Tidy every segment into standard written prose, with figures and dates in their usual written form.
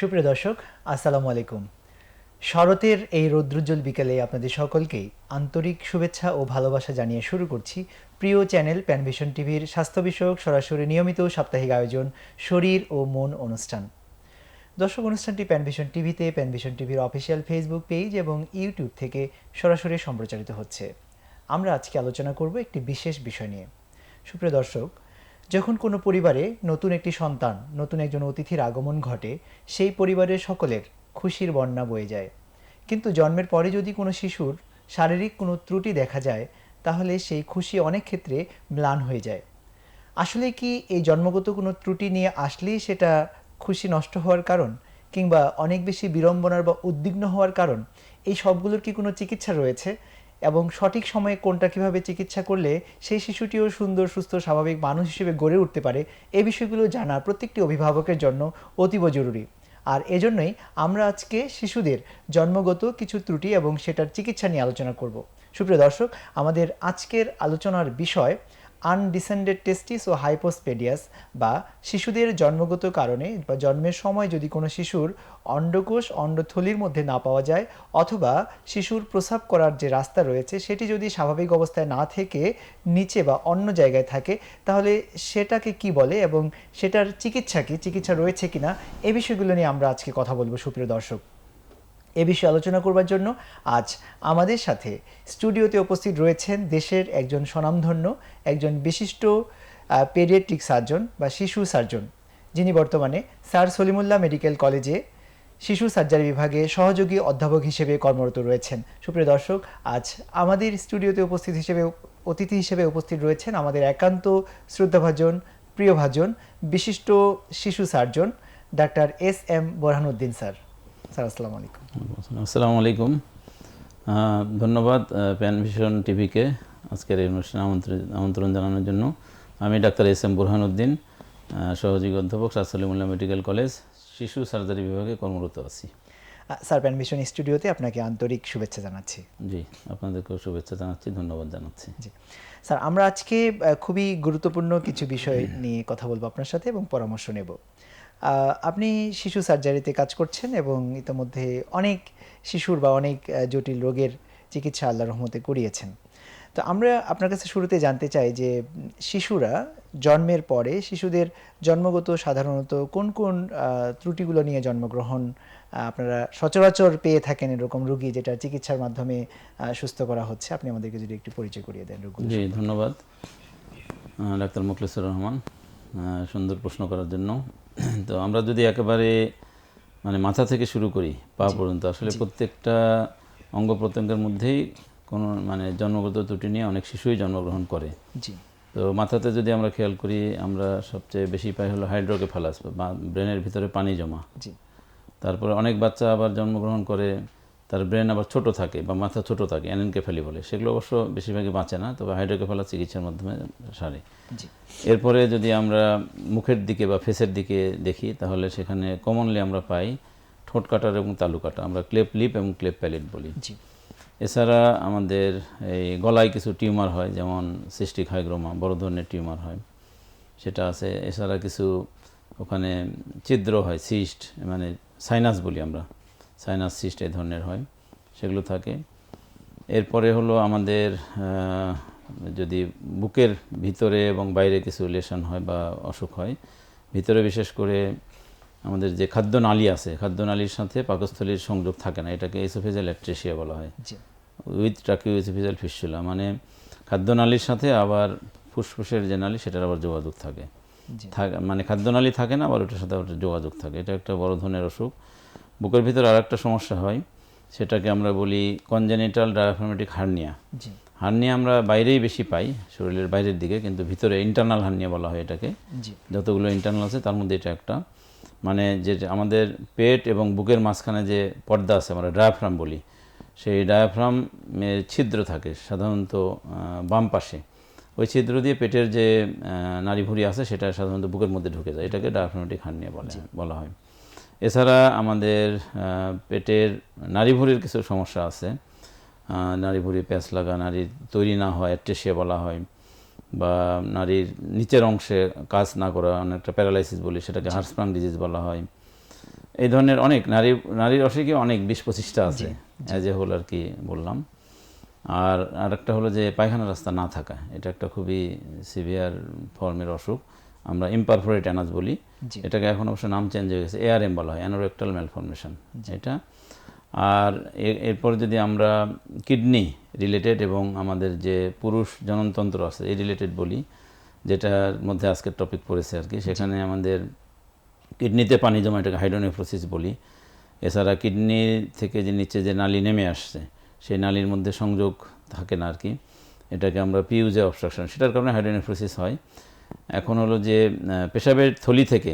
সুপ্রিয় দর্শক, আসসালামু আলাইকুম। শরতের এই রৌদ্রোজ্জ্বল বিকেলে আপনাদের সকলকেই আন্তরিক শুভেচ্ছা ও ভালোবাসা জানিয়ে শুরু করছি প্রিয় চ্যানেল প্যানভিশন টিভির স্বাস্থ্য বিষয়ক সরাসরি নিয়মিত সাপ্তাহিক আয়োজন শরীর ও মন অনুষ্ঠান। দর্শক, অনুষ্ঠানটি প্যানভিশন টিভিতে, প্যানভিশন টিভির অফিসিয়াল ফেসবুক পেজ এবং ইউটিউব থেকে সরাসরি সম্প্রচারিত হচ্ছে। আমরা আজকে আলোচনা করব একটি বিশেষ বিষয় নিয়ে। সুপ্রিয় দর্শক, যখন কোনো পরিবারে নতুন একটি সন্তান, নতুন একজন অতিথির আগমন ঘটে, সেই পরিবারের সকলের খুশির বন্যা বয়ে যায়। কিন্তু জন্মের পরে যদি কোনো শিশুর শারীরিক কোনো ত্রুটি দেখা যায়, তাহলে সেই খুশি অনেক ক্ষেত্রে ম্লান হয়ে যায়। আসলে কি এই জন্মগত কোনো ত্রুটি নিয়ে আসলেই সেটা খুশি নষ্ট হওয়ার কারণ, কিংবা অনেক বেশি বিড়ম্বনার বা উদ্বিগ্ন হওয়ার কারণ? এই সবগুলোর কি কোনো চিকিৎসা রয়েছে? এবং সঠিক সময়ে কোনটা কিভাবে চিকিৎসা করলে সেই শিশুটিও সুন্দর, সুস্থ, স্বাভাবিক মানুষ হিসেবে গড়ে উঠতে পারে, এই বিষয়গুলো জানা প্রত্যেকটি অভিভাবকের জন্য অতীব জরুরি। আর এজন্যই আমরা আজকে শিশুদের জন্মগত কিছু ত্রুটি এবং সেটার চিকিৎসা নিয়ে আলোচনা করব। সুপ্রিয় দর্শক, আমাদের আজকের আলোচনার বিষয় আনডিসেন্ডেড টেস্টিস ও হাইপোস্পেডিয়াস, বা শিশুদের জন্মগত কারণে বা জন্মের সময় যদি কোনো শিশুর অন্ডকোষ অন্ডথলির মধ্যে না পাওয়া যায়, অথবা শিশুর প্রস্রাব করার যে রাস্তা রয়েছে সেটি যদি স্বাভাবিক অবস্থায় না থেকে নিচে বা অন্য জায়গায় থাকে, তাহলে সেটাকে কি বলে এবং সেটার চিকিৎসা কি, চিকিৎসা রয়েছে কিনা, এই বিষয়গুলো নিয়ে আমরা আজকে কথা বলবো। সুপ্রিয় দর্শক, এ বিষয়ে আলোচনা করবার জন্য আজ আমাদের সাথে স্টুডিওতে উপস্থিত রয়েছেন দেশের একজন স্বনামধন্য, একজন বিশিষ্ট পেডিয়াট্রিক সার্জন বা শিশু সার্জন, যিনি বর্তমানে স্যার সলিমুল্লাহ মেডিকেল কলেজে শিশু সার্জারি বিভাগে সহযোগী অধ্যাপক হিসেবে কর্মরত রয়েছেন। সুপ্রিয় দর্শক, আজ আমাদের স্টুডিওতে অতিথি হিসেবে উপস্থিত রয়েছেন আমাদের একান্ত শ্রদ্ধাভাজন, প্রিয়ভাজন, বিশিষ্ট শিশু surgeon doctor SM. Borhanuddin sir. Sir, আসসালামু আলাইকুম। আসসালামু আলাইকুম। ধন্যবাদ প্যানভিশন টিভিকে আজকের এই অনুষ্ঠানে আমন্ত্রণ জানানোর জন্য। আমি ডাক্তার এস.এম. বোরহানুদ্দিন, সহযোগী অধ্যাপক স্যার সলিমুল্লাহ মেডিকেল কলেজ শিশু সার্জারি বিভাগে কর্মরত আছি। স্যার, প্যানভিশন স্টুডিওতে আপনাকে আন্তরিক শুভেচ্ছা জানাচ্ছি। জি, আপনাদেরকেও শুভেচ্ছা জানাচ্ছি, ধন্যবাদ জানাচ্ছি। জি স্যার, আমরা আজকে খুবই গুরুত্বপূর্ণ কিছু বিষয় নিয়ে কথা বলবো আপনার সাথে এবং পরামর্শ নেব। আপনি শিশু সার্জারিতে কাজ করছেন এবং ইতিমধ্যে অনেক শিশুর বা অনেক জটিল রোগের চিকিৎসা আল্লাহর রহমতে করিয়েছেন। তো আমরা আপনার কাছে শুরুতে জানতে চাই যে শিশুরা জন্মের পরে শিশুদের জন্মগত সাধারণত কোন কোন ত্রুটিগুলো নিয়ে জন্মগ্রহণ আপনারা সচরাচর পেয়ে থাকেন, এরকম রোগী যেটা চিকিৎসার মাধ্যমে সুস্থ করা হচ্ছে? আপনি আমাদেরকে যদি একটু পরিচয় করিয়ে দেন রোগগুলো। জি, ধন্যবাদ ডাক্তার মুখলিসুর রহমান, সুন্দর প্রশ্ন করার জন্য। তো আমরা যদি একেবারে মাথা থেকে শুরু করি পা পর্যন্ত, আসলে প্রত্যেকটা অঙ্গ প্রত্যঙ্গের মধ্যেই কোনো জন্মগত ত্রুটি নিয়ে অনেক শিশুই জন্মগ্রহণ করে। জি। তো মাথাতে যদি আমরা খেয়াল করি, আমরা সবচেয়ে বেশি পাই হলো হাইড্রোকেফালাস, বা ব্রেনের ভিতরে পানি জমা। জি। তারপরে অনেক বাচ্চা আবার জন্মগ্রহণ করে তার ব্রেন আবার ছোট থাকে বা মাথা ছোট থাকে, অ্যানেনকেফালি বলে। সেগুলো অবশ্য বেশিরভাগই বাঁচে না, তবে হাইড্রোকেফালাস চিকিৎসার মাধ্যমে সারে। এরপরে যদি আমরা মুখের দিকে বা ফেসের দিকে দেখি, তাহলে সেখানে কমনলি আমরা পাই ঠোঁট কাটার এবং তালু কাটা, আমরা ক্লেপ লিপ এবং ক্লেপ প্যালেট বলি। এছাড়া আমাদের এই গলায় কিছু টিউমার হয়, যেমন সিস্টিক হাইগ্রোমা, বড় ধরনের টিউমার হয়, সেটা আছে। এছাড়া কিছু ওখানে ছিদ্র হয়, সিস্ট, সাইনাস বলি আমরা, সাইনাস সিস্ট এই ধরনের হয়, সেগুলো থাকে। এরপরে হলো আমাদের যদি বুকের ভিতরে এবং বাইরে কিছু লেশন হয় বা অসুখ হয়, ভিতরে বিশেষ করে আমাদের যে খাদ্যনালী আছে, খাদ্যনালীর সাথে পাকস্থলীর সংযোগ থাকে না, এটাকে এসোফেজিয়াল অ্যাট্রেসিয়া বলা হয়, উইথ ট্রাকিও এসোফেজিয়াল ফিস্টুলা। খাদ্যনালীর সাথে আবার ফুসফুসের যে নালী, সেটার আবার যোগাযোগ থাকে, খাদ্যনালী থাকে না, আবার ওটার সাথে ওটার যোগাযোগ থাকে। এটা একটা বড় ধরনের অসুখ। বুকের ভিতরে আর একটা সমস্যা হয়, সেটাকে আমরা বলি কনজেনিটাল ডায়াফ্রামেটিক হার্নিয়া। হার্নিয়া আমরা বাইরেই বেশি পাই, শরীরের বাইরের দিকে, কিন্তু ভিতরে ইন্টারনাল হার্নিয়া বলা হয় এটাকে। যতগুলো ইন্টারনাল আছে তার মধ্যে এটা একটা, যে আমাদের পেট এবং বুকের মাঝখানে যে পর্দা আছে, আমরা ডায়াফ্রাম বলি, সেই ডায়াফ্রামের ছিদ্র থাকে সাধারণত বাম পাশে। ওই ছিদ্র দিয়ে পেটের যে নাড়িভুঁড়ি আছে সেটা সাধারণত বুকের মধ্যে ঢুকে যায়, এটাকে ডায়াফ্রামেটিক হার্নিয়া বলা হয়। এছাড়া আমাদের পেটের নাড়িভুঁড়ির কিছু সমস্যা আছে, নাড়িভুঁড়ি প্যাঁচ লাগা, নাড়ির তৈরি না হয়, অ্যাট্রেসিয়া বলা হয়, বা নাড়ির নিচের অংশে কাজ না করা, অনেকটা প্যারালাইসিস বলি, সেটাকে হার্সপ্রাং ডিজিজ বলা হয়। এই ধরনের অনেক নারীর অসুখে অনেক 20-25টা আছে অ্যাজ এ হোল আর কি বললাম। আর একটা হলো যে পায়খানা রাস্তা না থাকা, এটা একটা খুবই সিভিয়ার ফর্মের অসুখ, আমরা ইমপারফোরেট অ্যানাস বলি। এটাকে এখন অবশ্য নাম চেঞ্জ হয়ে গেছে, ARM বলা হয়, অ্যানোরেক্টাল ম্যালফরমেশন এটা। আর এরপর যদি আমরা কিডনি রিলেটেড এবং আমাদের যে পুরুষ জননতন্ত্র আছে এই রিলেটেড বলি, যেটার মধ্যে আজকের টপিক পড়েছে আর কি, সেখানে আমাদের কিডনিতে পানি জমা, এটাকে হাইড্রোনেফ্রোসিস বলি। এছাড়া কিডনি থেকে যে নিচে যে নালি নেমে আসছে সেই নালির মধ্যে সংযোগ থাকে না আর কি, এটাকে আমরা পিউজে অবস্ট্রাকশন, সেটার কারণে হাইড্রোনেফ্রোসিস হয়। এখন হলো যে পেশাবের থলি থেকে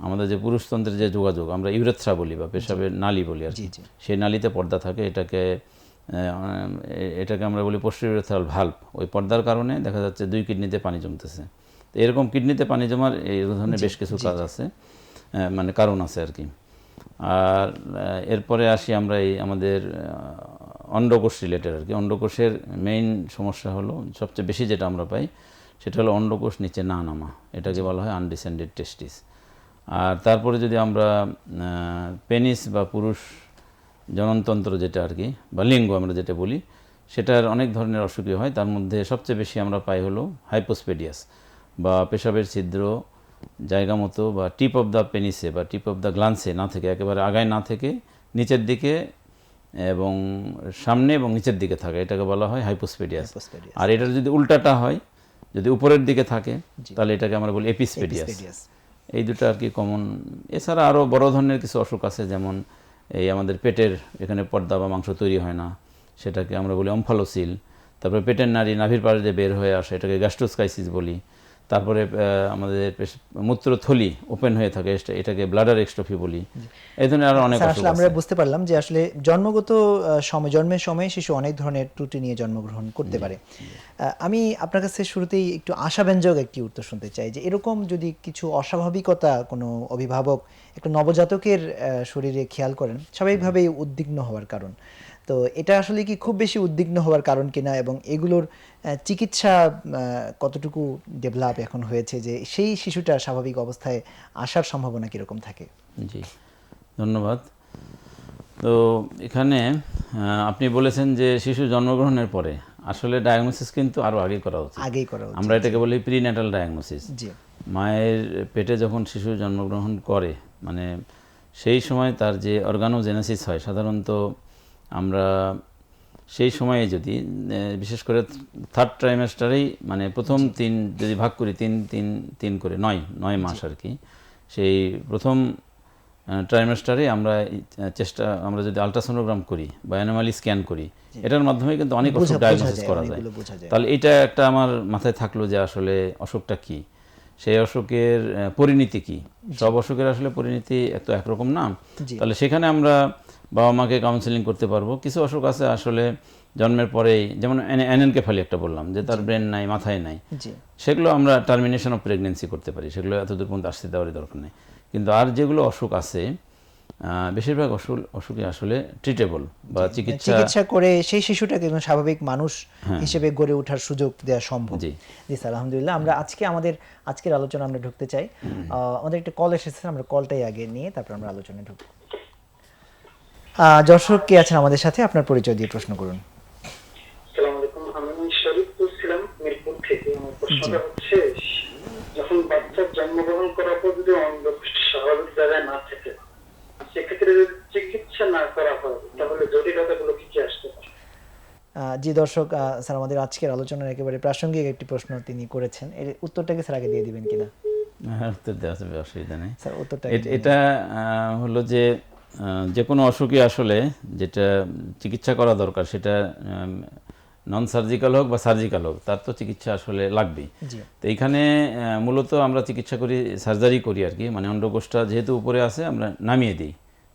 আমাদের যে পুরুষতন্ত্রের যে যোগাযোগ, আমরা ইউরেথ্রা বলি বা পেশাবের নালী বলি আর কি, সেই নালীতে পর্দা থাকে, এটাকে আমরা বলি পোস্টেরিওরেথ্রাল ভাল্ভ। ওই পর্দার কারণে দেখা যাচ্ছে 2 কিডনিতে পানি জমতেছে। তো এরকম কিডনিতে পানি জমার এই ধরনের বেশ কিছু কাজ আছে, মানে কারণ আছে আর কি। আর এরপরে আসি আমরা এই আমাদের অন্ডকোষ রিলেটেড আর কি। অন্ডকোষের মেইন সমস্যা হলো, সবচেয়ে বেশি যেটা আমরা পাই সেটা হলো অন্ডকোষ নিচে না নামা, এটাকে বলা হয় আনডিসেন্ডেড টেস্টিস। আর তারপরে যদি আমরা পেনিস বা পুরুষ জননতন্ত্র যেটা আর কি, বা লিঙ্গ আমরা যেটা বলি, সেটার অনেক ধরনের অসুখই হয়। তার মধ্যে সবচেয়ে বেশি আমরা পাই হলো হাইপোস্পেডিয়াস বা পেশাবের ছিদ্র জায়গা মতো বা টিপ অফ দ্য পেনিসে বা টিপ অফ দ্য গ্লান্সে না থেকে, একেবারে আগায় না থেকে নিচের দিকে এবং সামনে এবং নিচের দিকে থাকে, এটাকে বলা হয় হাইপোস্পেডিয়াস। আর এটার যদি উল্টাটা হয়, যদি উপরের দিকে থাকে, তাহলে এটাকে আমরা বলি এপিস্পেডিয়াস। এই দুটো আর কি কমন। এছাড়া আরও বড় ধরনের কিছু অসুখ আছে, যেমন এই আমাদের পেটের এখানে পর্দা বা মাংস তৈরি হয় না, সেটাকে আমরা বলি অম্ফালোসিল। তারপরে পেটের নাভির পাড়ে যে বের হয়ে আসে, এটাকে গ্যাস্ট্রোস্কাইসিস বলি। তারপরে আমাদের মূত্রথলি ওপেন হয়ে থাকে, এটাকে ব্লাডার এক্সট্রফি বলি। এই ধরনের আরো অনেক অসুখ আছে। আমরা বুঝতে পারলাম যে আসলে জন্মগত জন্মের সময় শিশু অনেক ধরনের ত্রুটি নিয়ে জন্মগ্রহণ করতে পারে। আমি আপনার কাছে শুরুতেই একটু আশাব্যঞ্জক একটি উত্তর শুনতে চাই যে এরকম যদি কিছু অস্বাভাবিকতা কোনো অভিভাবক একটা নবজাতকের শরীরে খেয়াল করেন, স্বাভাবিকভাবেই উদ্বিগ্ন হওয়ার কারণ। তো এটা আসলে কি খুব বেশি উদ্বিগ্ন হওয়ার কারণ কিনা, এবং এগুলোর চিকিৎসা কতটুকু ডেভেলপ এখন হয়েছে যে সেই শিশুটা স্বাভাবিক অবস্থায় আসার সম্ভাবনা কীরকম থাকে? জি, ধন্যবাদ। তো এখানে আপনি বলেছেন যে শিশু জন্মগ্রহণের পরে আসলে ডায়াগনোসিস কিন্তু আরও আগেই করা উচিত। আমরা এটাকে বলি প্রিন্যাটাল ডায়াগনোসিস। মায়ের পেটে যখন শিশু জন্মগ্রহণ করে, মানে সেই সময় তার যে অর্গানোজেনেসিস হয়, সাধারণত আমরা সেই সময়ে যদি বিশেষ করে 3rd ট্রাইমেস্টারেই, মানে প্রথম 3 যদি ভাগ করি, 3 করে 9 মাস আর কি, সেই প্রথম ট্রাইমেস্টারে আমরা যদি আলট্রাসোনোগ্রাম করি বা অ্যানোমালি স্ক্যান করি, এটার মাধ্যমে কিন্তু অনেক অসুখ ডায়াগনোসিস করা যায়। তাহলে এটা একটা আমার মাথায় থাকলো যে আসলে অসুখটা কি, সেই অসুখের পরিণতি কি। সব অসুখের আসলে পরিণতি তো একরকম না, তাহলে সেখানে আমরা বাবা মাকে কাউন্সেলিং করতে পারবো। কিছু অসুখ আছে আসলে জন্মের পরেই, যেমন অ্যানেনকেফালি একটা বললাম, যে তার ব্রেন নাই, মাথায় নাই, সেগুলো আমরা টার্মিনেশন অফ প্রেগনেন্সি করতে পারি, সেগুলো এতদূর পর্যন্ত আসতে দেওয়ারই দরকার নেই। কিন্তু আর যেগুলো অসুখ আছে, বেশিরভাগ অসুখই আসলে ট্রিটেবল বা চিকিৎসা করে সেই শিশুটাকে স্বাভাবিক মানুষ হিসেবে গড়ে ওঠার সুযোগ দেওয়া সম্ভব। জি স্যার, আলহামদুলিল্লাহ। আমরা আজকের আলোচনা আমরা ঢুকতে চাই। আমাদের একটা কল এসেছে, আমরা কলটাই আগে নিয়ে তারপর আমরা আলোচনায় ঢুকব। দর্শক কে আছেন আমাদের সাথে, আপনার পরিচয় দিয়ে প্রশ্ন করুন। আসসালামু আলাইকুম, আমি শরীফুল ছিলাম মিরপুর থেকে। আমার প্রশ্নটা হচ্ছে, যখন বাচ্চা জন্মগ্রহণ করার পর যদি অন্ডকোষ স্বাভাবিক জায়গায় না থাকে, সেক্ষেত্রে যদি চিকিৎসা না করা হয়, তাহলে জটিলতাগুলো কি কি আসতে পারে? জি দর্শক, স্যার আমাদের আজকের আলোচনার একেবারে প্রাসঙ্গিক একটি প্রশ্ন তিনি করেছেন। এর উত্তরটাকে স্যার আগে দিয়ে দিবেন কিনা? উত্তর দেওয়া যাবে, অসুবিধা নেই স্যার। উত্তরটা এটা হলো যে কোনো অসুখই আসলে যেটা চিকিৎসা করা দরকার, সেটা নন সার্জিক্যাল হোক বা সার্জিক্যাল হোক, তার তো চিকিৎসা আসলে লাগবেই। তো এইখানে মূলত আমরা চিকিৎসা করি, সার্জারি করি আর কি, মানে অন্ডকোষটা যেহেতু উপরে আছে আমরা নামিয়ে দিই,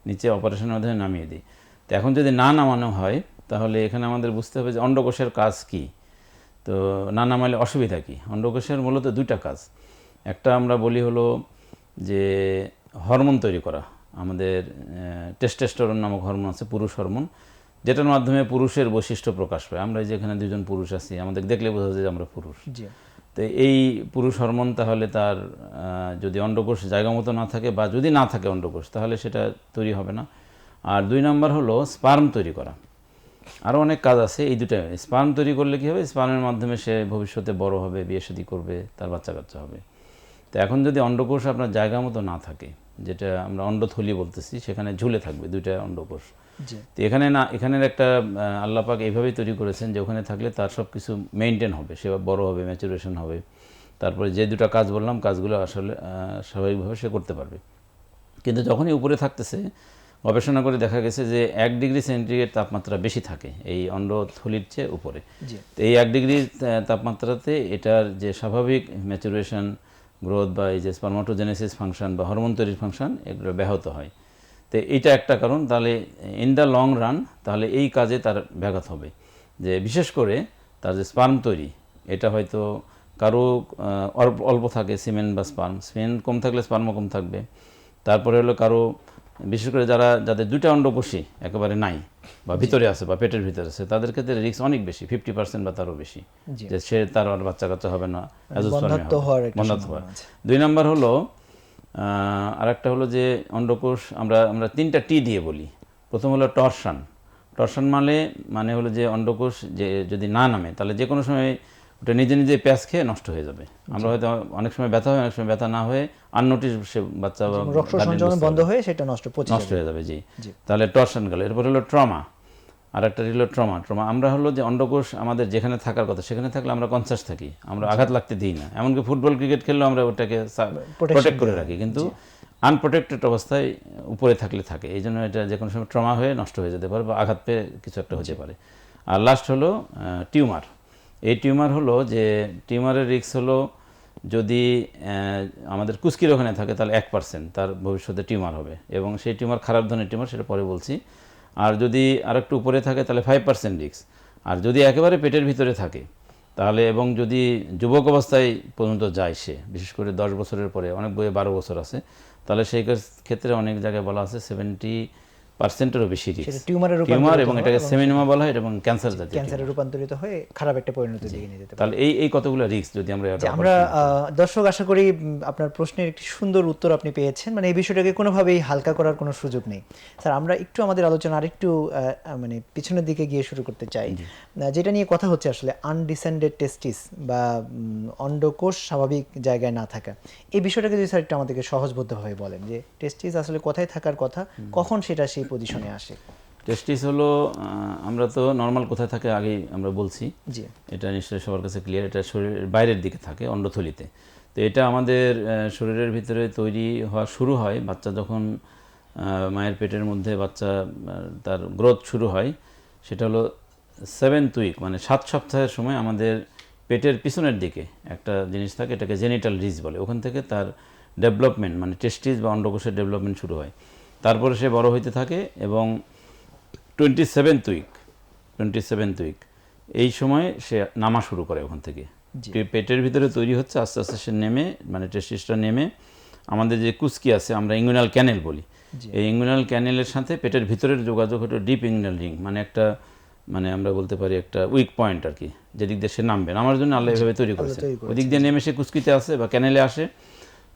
নিচে অপারেশনের মাধ্যমে নামিয়ে দিই। তো এখন যদি না নামানো হয়, তাহলে এখানে আমাদের বুঝতে হবে যে অন্ডকোষের কাজ কি। তো না নামালে অসুবিধা কি। অন্ডকোষের মূলত 2টা কাজ। একটা আমরা বলি হলো যে হরমোন তৈরি করা, আমাদের টেস্টোস্টেরন নামক হরমোন আছে, পুরুষ হরমোন, যেটার মাধ্যমে পুরুষের বৈশিষ্ট্য প্রকাশ পায়। আমরা যেখানে 2জন পুরুষ আছি, আমাদের দেখলে বোঝা যায় যে আমরা পুরুষ। তো এই পুরুষ হরমোন তাহলে তার যদি অন্ডকোষ জায়গা মতো না থাকে বা যদি না থাকে অন্ডকোষ তাহলে সেটা তৈরি হবে না। আর 2 নম্বর হলো স্পার্ম তৈরি করা। আরও অনেক কাজ আছে, এই দুটো স্পার্ম তৈরি করলে কী হবে, স্পার্মের মাধ্যমে সে ভবিষ্যতে বড় হবে, বিয়ে শাদী করবে, তার বাচ্চা কাচ্চা হবে। তো এখন যদি অন্ডকোষ আপনার জায়গা মতো না থাকে, যেটা আমরা অন্ডথলি বলতেছি, সেখানে ঝুলে থাকবে 2টা অন্ডকোষ। তো এখানে না, এখানের একটা আল্লাহ পাক এইভাবেই তৈরি করেছেন যে ওখানে থাকলে তার সব কিছু মেনটেন হবে, সে বড় হবে, ম্যাচুরেশন হবে, তারপরে যে 2টা কাজ বললাম কাজগুলো আসলে স্বাভাবিকভাবে সে করতে পারবে। কিন্তু যখনই উপরে থাকতেছে, গবেষণা করে দেখা গেছে যে 1 ডিগ্রি সেন্টিগ্রেড তাপমাত্রা বেশি থাকে এই অন্ডথলির চেয়ে উপরে। তো এই 1 ডিগ্রি তাপমাত্রাতে এটার যে স্বাভাবিক ম্যাচুরেশন, গ্রোথ বা এই যে স্পার্মাটোজেনেসিস ফাংশন বা হরমোন তৈরির ফাংশন, এগুলো ব্যাহত হয়। তো এটা একটা কারণ। তাহলে ইন দ্য লং রান তাহলে এই কাজে তার ব্যাঘাত হবে, যে বিশেষ করে তার যে স্পার্ম তৈরি, এটা হয়তো কারো অল্প থাকে সিমেন বা স্পার্ম, সিমেন কম থাকলে স্পার্মও কম থাকবে। তারপরে হলো কারো, বিশেষ করে যাদের 2টা অন্ডকোষই একেবারে নাই বা ভিতরে আছে বা পেটের ভিতরে আছে, তাদের ক্ষেত্রে রিস্ক অনেক বেশি, 50% বা তারও বেশি, যে সে তার আর বাচ্চা কাচ্চা হবে না, বন্ধাত্ম হওয়ার। 2 নম্বর হলো আরেকটা হলো যে অন্ডকোষ আমরা 3টা টি দিয়ে বলি। প্রথম হলো টরশন। টরশন মানে হলো যে অন্ডকোষ যে যদি না নামে তাহলে যে কোনো সময় ওটা নিজে নিজে প্যাঁচ খেয়ে নষ্ট হয়ে যাবে। আমরা হয়তো অনেক সময় ব্যথা হয়, অনেক সময় ব্যথা না হয়ে আননোটিস সে বাচ্চা রক্ত সঞ্চালন বন্ধ হয়ে সেটা নষ্ট হয়ে যাবে। জি, তাহলে টরশন গেল। এরপর হলো ট্রমা, আর একটা হলো ট্রমা। আমরা হলো যে অন্ডকোষ আমাদের যেখানে থাকার কথা সেখানে থাকলে আমরা কনসাস থাকি, আমরা আঘাত লাগতে দিই না। এমনকি ফুটবল ক্রিকেট খেললেও আমরা ওটাকে প্রোটেক্ট করে রাখি, কিন্তু আনপ্রোটেক্টেড অবস্থায় উপরে থাকলে থাকে। এই জন্য এটা যে কোনো সময় ট্রমা হয়ে নষ্ট হয়ে যেতে পারে বা আঘাত পেয়ে কিছু একটা হতে পারে। আর লাস্ট হলো টিউমার। এই টিউমার হলো যে টিউমারের রিস্ক হলো যদি আমাদের কুস্কির ওখানে থাকে তাহলে 1% তার ভবিষ্যতে টিউমার হবে, এবং সেই টিউমার খারাপ ধরনের টিউমার, সেটা পরে বলছি। আর যদি আরেকটু উপরে থাকে তাহলে 5% রিস্ক। আর যদি একেবারে পেটের ভিতরে থাকে তাহলে, এবং যদি যুবক অবস্থায় পর্যন্ত যায় সে, বিশেষ করে 10 বছরের পরে, অনেক বইয়ে 12 বছর আছে, তাহলে সেই ক্ষেত্রে অনেক জায়গায় বলা আছে 70%-এরও বেশি রিস্ক টিউমার, এবং এটাকে সেমিনোমা বলা হয়, এবং ক্যান্সার জাতীয়, ক্যান্সারে রূপান্তরিত হয়ে খারাপ একটা পরিণতির দিকে নিয়ে যেতে পারে। তাহলে এই কতগুলো রিস্ক যদি আমরা দর্শক, আশা করি আপনার প্রশ্নের একটি সুন্দর উত্তর আপনি পেয়েছেন। মানে এই বিষয়টাকে কোনোভাবেই হালকা করার কোনো সুযোগ নেই। স্যার, আমরা একটু আমাদের আলোচনা আরেকটু মানে পিছনের দিকে গিয়ে শুরু করতে চাই, যেটা নিয়ে কথা হচ্ছে আসলে আনডিসেন্ডেড টেস্টিস বা অন্ডকোষ স্বাভাবিক জায়গায় না থাকা। এই বিষয়টাকে যদি স্যার একটু আমাদেরকে সহজবোধ্যভাবে বলেন যে টেস্টিস আসলে কোথায় থাকার কথা, কখন সেটা সেই পজিশনে আসে। টেস্টিস হলো, আমরা তো নর্মাল কোথায় থাকে আগেই আমরা বলছি, জি, এটা নিশ্চয়ই সবার কাছে ক্লিয়ার। এটা শরীরের বাইরের দিকে থাকে, অন্ডথলিতে। তো এটা আমাদের শরীরের ভিতরে তৈরি হওয়া শুরু হয় বাচ্চা যখন মায়ের পেটের মধ্যে বাচ্চা তার গ্রোথ শুরু হয়। সেটা হলো 7th উইক, মানে 7 সপ্তাহের সময় আমাদের পেটের পিছনের দিকে একটা জিনিস থাকে, এটাকে জেনিটাল রিজ বলে। ওখান থেকে তার ডেভেলপমেন্ট, মানে টেস্টিস বা অন্ডকোষের ডেভেলপমেন্ট শুরু হয়। তারপরে সে বড় হইতে থাকে, এবং 27th উইক এই সময় সে নামা শুরু করে। ওখান থেকে পেটের ভিতরে তৈরি হচ্ছে, আস্তে আস্তে সে নেমে, মানে টেস্টিসটা নেমে আমাদের যে কুস্কি আছে, আমরা ইঙ্গুইনাল ক্যানেল বলি, এই ইঙ্গুইনাল ক্যানেলের সাথে পেটের ভিতরের যোগাযোগ হলো ডিপ ইঙ্গুইনাল রিং, মানে একটা, মানে আমরা বলতে পারি একটা উইক পয়েন্ট আর কি, যেদিক দিয়ে সে নামবে। নামার জন্য আল্লাহ এভাবে তৈরি করেছে। ওই দিক দিয়ে নেমে সে কুস্কিতে আসে বা ক্যানেলে আসে।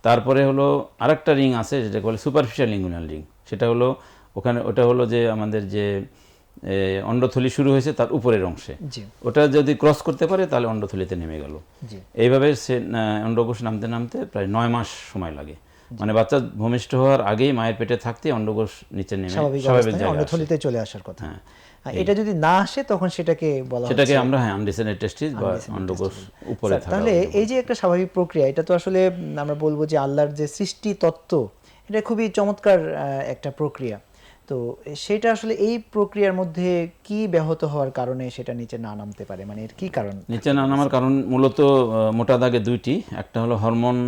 তারপরে হলো আরেকটা রিং আছে যেটাকে বলে সুপারফিশিয়াল ইঙ্গুইনাল রিং। সেটা হলো ওটা হলো যে আমাদের যে অন্ডথলি শুরু হয়েছে তার উপরের অংশে, ওটা যদি ক্রস করতে পারে তাহলে অন্ডথলিতে নেমে গেল। এইভাবে সে অন্ডকোষ নামতে নামতে প্রায় 9 মাস সময় লাগে। মানে বাচ্চা ভূমিষ্ঠ হওয়ার আগেই মায়ের পেটে থাকতে অন্ডকোষ নিচে নেমে স্বাভাবিক অন্ডথলিতে চলে আসার কথা। এটা যদি না আসে তখন সেটাকে বলা হয়, সেটাকে আমরা আনডিসেন্ডেড টেস্টিস বা অন্ডকোষ উপরে থাকা। তাহলে এই যে একটা স্বাভাবিক প্রক্রিয়া, এটা তো আসলে আমরা বলবো যে আল্লাহর যে সৃষ্টি তত্ত্ব, এটা খুবই চমৎকার একটা প্রক্রিয়া। তো সেটা আসলে এই প্রক্রিয়ার মধ্যে কি ব্যাহত হওয়ার কারণে সেটা নিচে না নামতে পারে, মানে এর কি কারণ? নিচে না নামার কারণ মূলত মোটা দাগে 2টি। একটা হলো হরমোন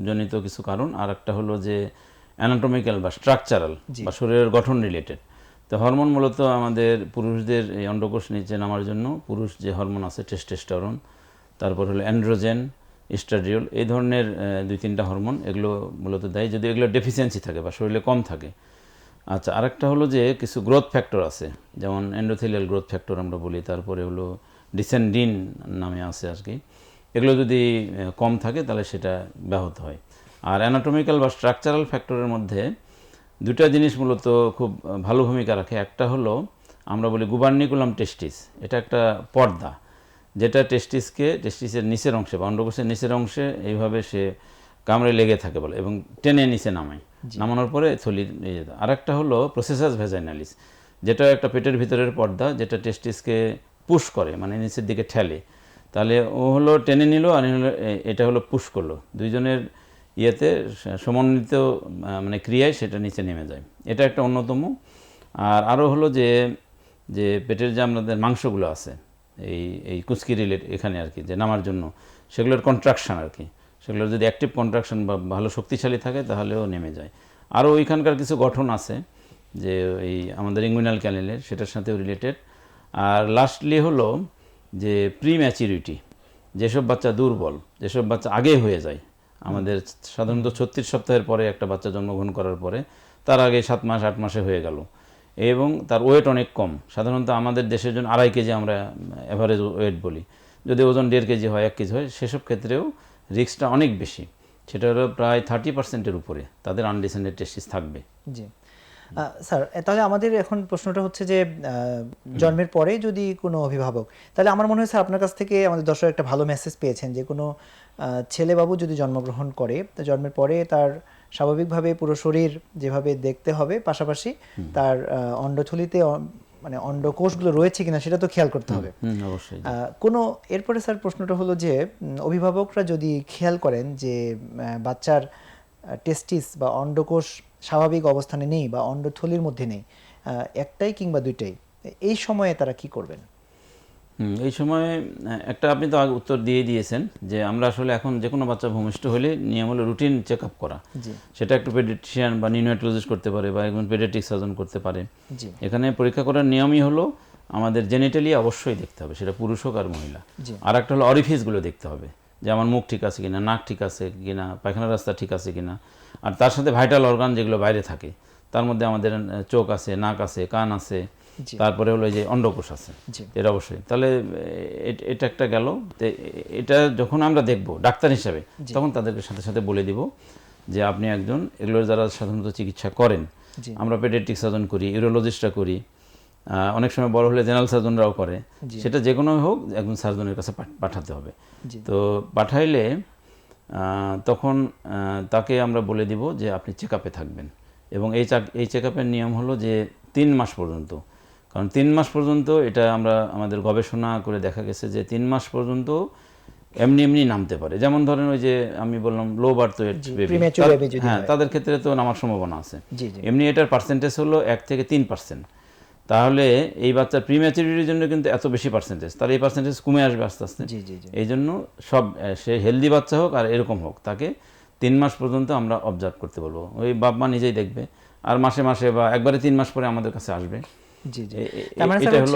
জনিত কিছু কারণ, আর একটা হলো যে অ্যানাটমিক্যাল বা স্ট্রাকচারাল বা শরীরের গঠন রিলেটেড। তো হরমোন মূলত আমাদের পুরুষদের এই অন্ডকোষ নিচে নামার জন্য পুরুষ যে হরমোন আছে, টেস্টোস্টেরন, তারপর হলো অ্যান্ড্রোজেন, ইস্ট্রাডিওল, এই ধরনের 2-3টা হরমোন, এগুলো মূলত দেয় যদি এগুলো ডেফিসিয়েন্সি থাকে বা শরীরে কম থাকে। আচ্ছা, আরেকটা হলো যে কিছু গ্রোথ ফ্যাক্টর আছে, যেমন এন্ডোথেলিয়াল গ্রোথ ফ্যাক্টর আমরা বলি, তারপরে হলো ডিসেন্ডিন নামে আছে আর কি। এগুলো যদি কম থাকে তাহলে সেটা ব্যাহত হয়। আর অ্যানাটমিক্যাল বা স্ট্রাকচারাল ফ্যাক্টরের মধ্যে দুটা জিনিস মূলত খুব ভালো ভূমিকা রাখে। একটা হলো আমরা বলি গুবার্নিকুলাম টেস্টিস, এটা একটা পর্দা যেটা টেস্টিসের নিচের অংশে বা অন্ডকোষের নিচের অংশে এইভাবে সে কামড়ে লেগে থাকে বলে এবং টেনে নিচে নামায়, নামানোর পরে থলির নিয়ে যেতে। আর একটা হলো প্রসেসাস ভ্যাজাইনালিস, যেটা একটা পেটের ভিতরের পর্দা যেটা টেস্টিসকে পুশ করে, মানে নিচের দিকে ঠেলে। তাহলে ও হলো টেনে নিল আর এটা হলো পুশ করলো, দুইজনের ইয়েতে সমন্বিত মানে ক্রিয়ায় সেটা নিচে নেমে যায়। এটা একটা অন্যতম। আর আরও হলো যে যে পেটের যে আমাদের মাংসগুলো আছে এই কুচকি রিলেট এখানে আর কি, যে নামার জন্য সেগুলোর কন্ট্রাকশন আর কি, সেগুলোর যদি অ্যাক্টিভ কন্ট্রাকশন বা ভালো শক্তিশালী থাকে তাহলেও নেমে যায়। আরও ওইখানকার কিছু গঠন আছে যে এই আমাদের ইঙ্গুইনাল ক্যানেলের, সেটার সাথেও রিলেটেড। আর লাস্টলি হলো যে প্রি ম্যাচুরিটি, যেসব বাচ্চা দুর্বল, যেসব বাচ্চা আগে হয়ে যায়, আমাদের সাধারণত 36 সপ্তাহের পরে একটা বাচ্চা জন্মগ্রহণ করার পরে তার আগে 7 মাস 8 মাসে হয়ে গেল এবং তার ওয়েট অনেক কম, সাধারণত আমাদের দেশের জন্য 2.5 কেজি আমরা অ্যাভারেজ ওয়েট বলি, যদি ওজন 1.5 কেজি হয় 1 কেজি হয়, সেসব ক্ষেত্রেও রিস্কটা অনেক বেশি, সেটা হলো প্রায় 30%-এর উপরে তাদের আনডিসেন্ডেড টেস্টিস থাকবে। জি স্যার, তাহলে আমাদের এখন প্রশ্নটা হচ্ছে যে জন্মের পরে যদি কোনো অভিভাবক, তাহলে আমার মনে হয় স্যার আপনার কাছ থেকে আমাদের দর্শক একটা ভালো মেসেজ পেয়েছেন যে কোনো ছেলে বাবু যদি জন্মগ্রহণ করে, তো জন্মের পরে তার স্বাভাবিকভাবে পুরো শরীর যেভাবে দেখতে হবে, পাশাপাশি তার অন্ডথলিতে মানে অন্ডকোষগুলো রয়েছে কিনা সেটা তো খেয়াল করতে হবে অবশ্যই। কোনো এরপরে স্যার প্রশ্নটা হলো যে অভিভাবকরা যদি খেয়াল করেন যে বাচ্চার টেস্টিস বা অন্ডকোষ স্বাভাবিক অবস্থানে নেই বা অন্ডথলির মধ্যে নেই, একটাই কিংবা দুইটাই, এই সময়ে তারা কি করবেন? এই সময় একটা আপনি তো আগে উত্তর দিয়ে দিয়েছেন যে আমরা আসলে এখন যে কোনো বাচ্চা ভূমিষ্ঠ হলে নিয়ম হলো রুটিন চেক আপ করা। সেটা একটু পেডিয়াট্রিশিয়ান বা নিউনেটোলজিস্ট করতে পারে বা একজন পেডিয়াট্রিক সার্জন করতে পারে। এখানে পরীক্ষা করার নিয়মই হলো আমাদের জেনিটালি অবশ্যই দেখতে হবে, সেটা পুরুষ হোক আর মহিলা। আর একটা হলো অরিফিসগুলো দেখতে হবে, যে আমার মুখ ঠিক আছে কিনা, নাক ঠিক আছে কিনা, পায়খানা রাস্তা ঠিক আছে কিনা। আর তার সাথে ভাইটাল অর্গান যেগুলো বাইরে থাকে, তার মধ্যে আমাদের চোখ আছে, নাক আছে, কান আছে, তারপরে হলো যে অন্ডকোষ আছে, এটা অবশ্যই। তাহলে এটা একটা গেল। এটা যখন আমরা দেখব ডাক্তার হিসাবে, তখন তাদেরকে সাথে সাথে বলে দিব যে আপনি একজন, এগুলোর যারা সাধারণত চিকিৎসা করেন, আমরা পেডিয়াট্রিক সার্জন করি, ইউরোলজিস্টরা করি, অনেক সময় বড় হলে জেনারেল সার্জনরাও করে, সেটা যে কোনো হোক একজন সার্জনের কাছে পাঠাতে হবে। তো পাঠাইলে তখন তাকে আমরা বলে দিব যে আপনি চেক আপে থাকবেন, এবং এই চেক আপের নিয়ম হলো যে 3 মাস পর্যন্ত। কারণ 3 মাস পর্যন্ত এটা আমরা আমাদের গবেষণা করে দেখা গেছে যে 3 মাস পর্যন্ত এমনি এমনি নামতে পারে। যেমন ধরেন ওই যে আমি বললাম লো বার্থ ওয়েট বেবি, হ্যাঁ, তাদের ক্ষেত্রে তো নামার সম্ভাবনা আছে। এমনি এটার পার্সেন্টেজ হলো 1 থেকে 3%। তাহলে এই বাচ্চার প্রিম্যাচুরিটির জন্য কিন্তু এত বেশি পার্সেন্টেজ, তাহলে এই পার্সেন্টেজ কমে আসবে আস্তে আস্তে। এই জন্য সব সে হেলদি বাচ্চা হোক আর এরকম হোক, তাকে 3 মাস পর্যন্ত আমরা অবজার্ভ করতে বলবো। ওই বাপ মা নিজেই দেখবে, আর মাসে মাসে বা একবারে 3 মাস পরে আমাদের কাছে আসবে।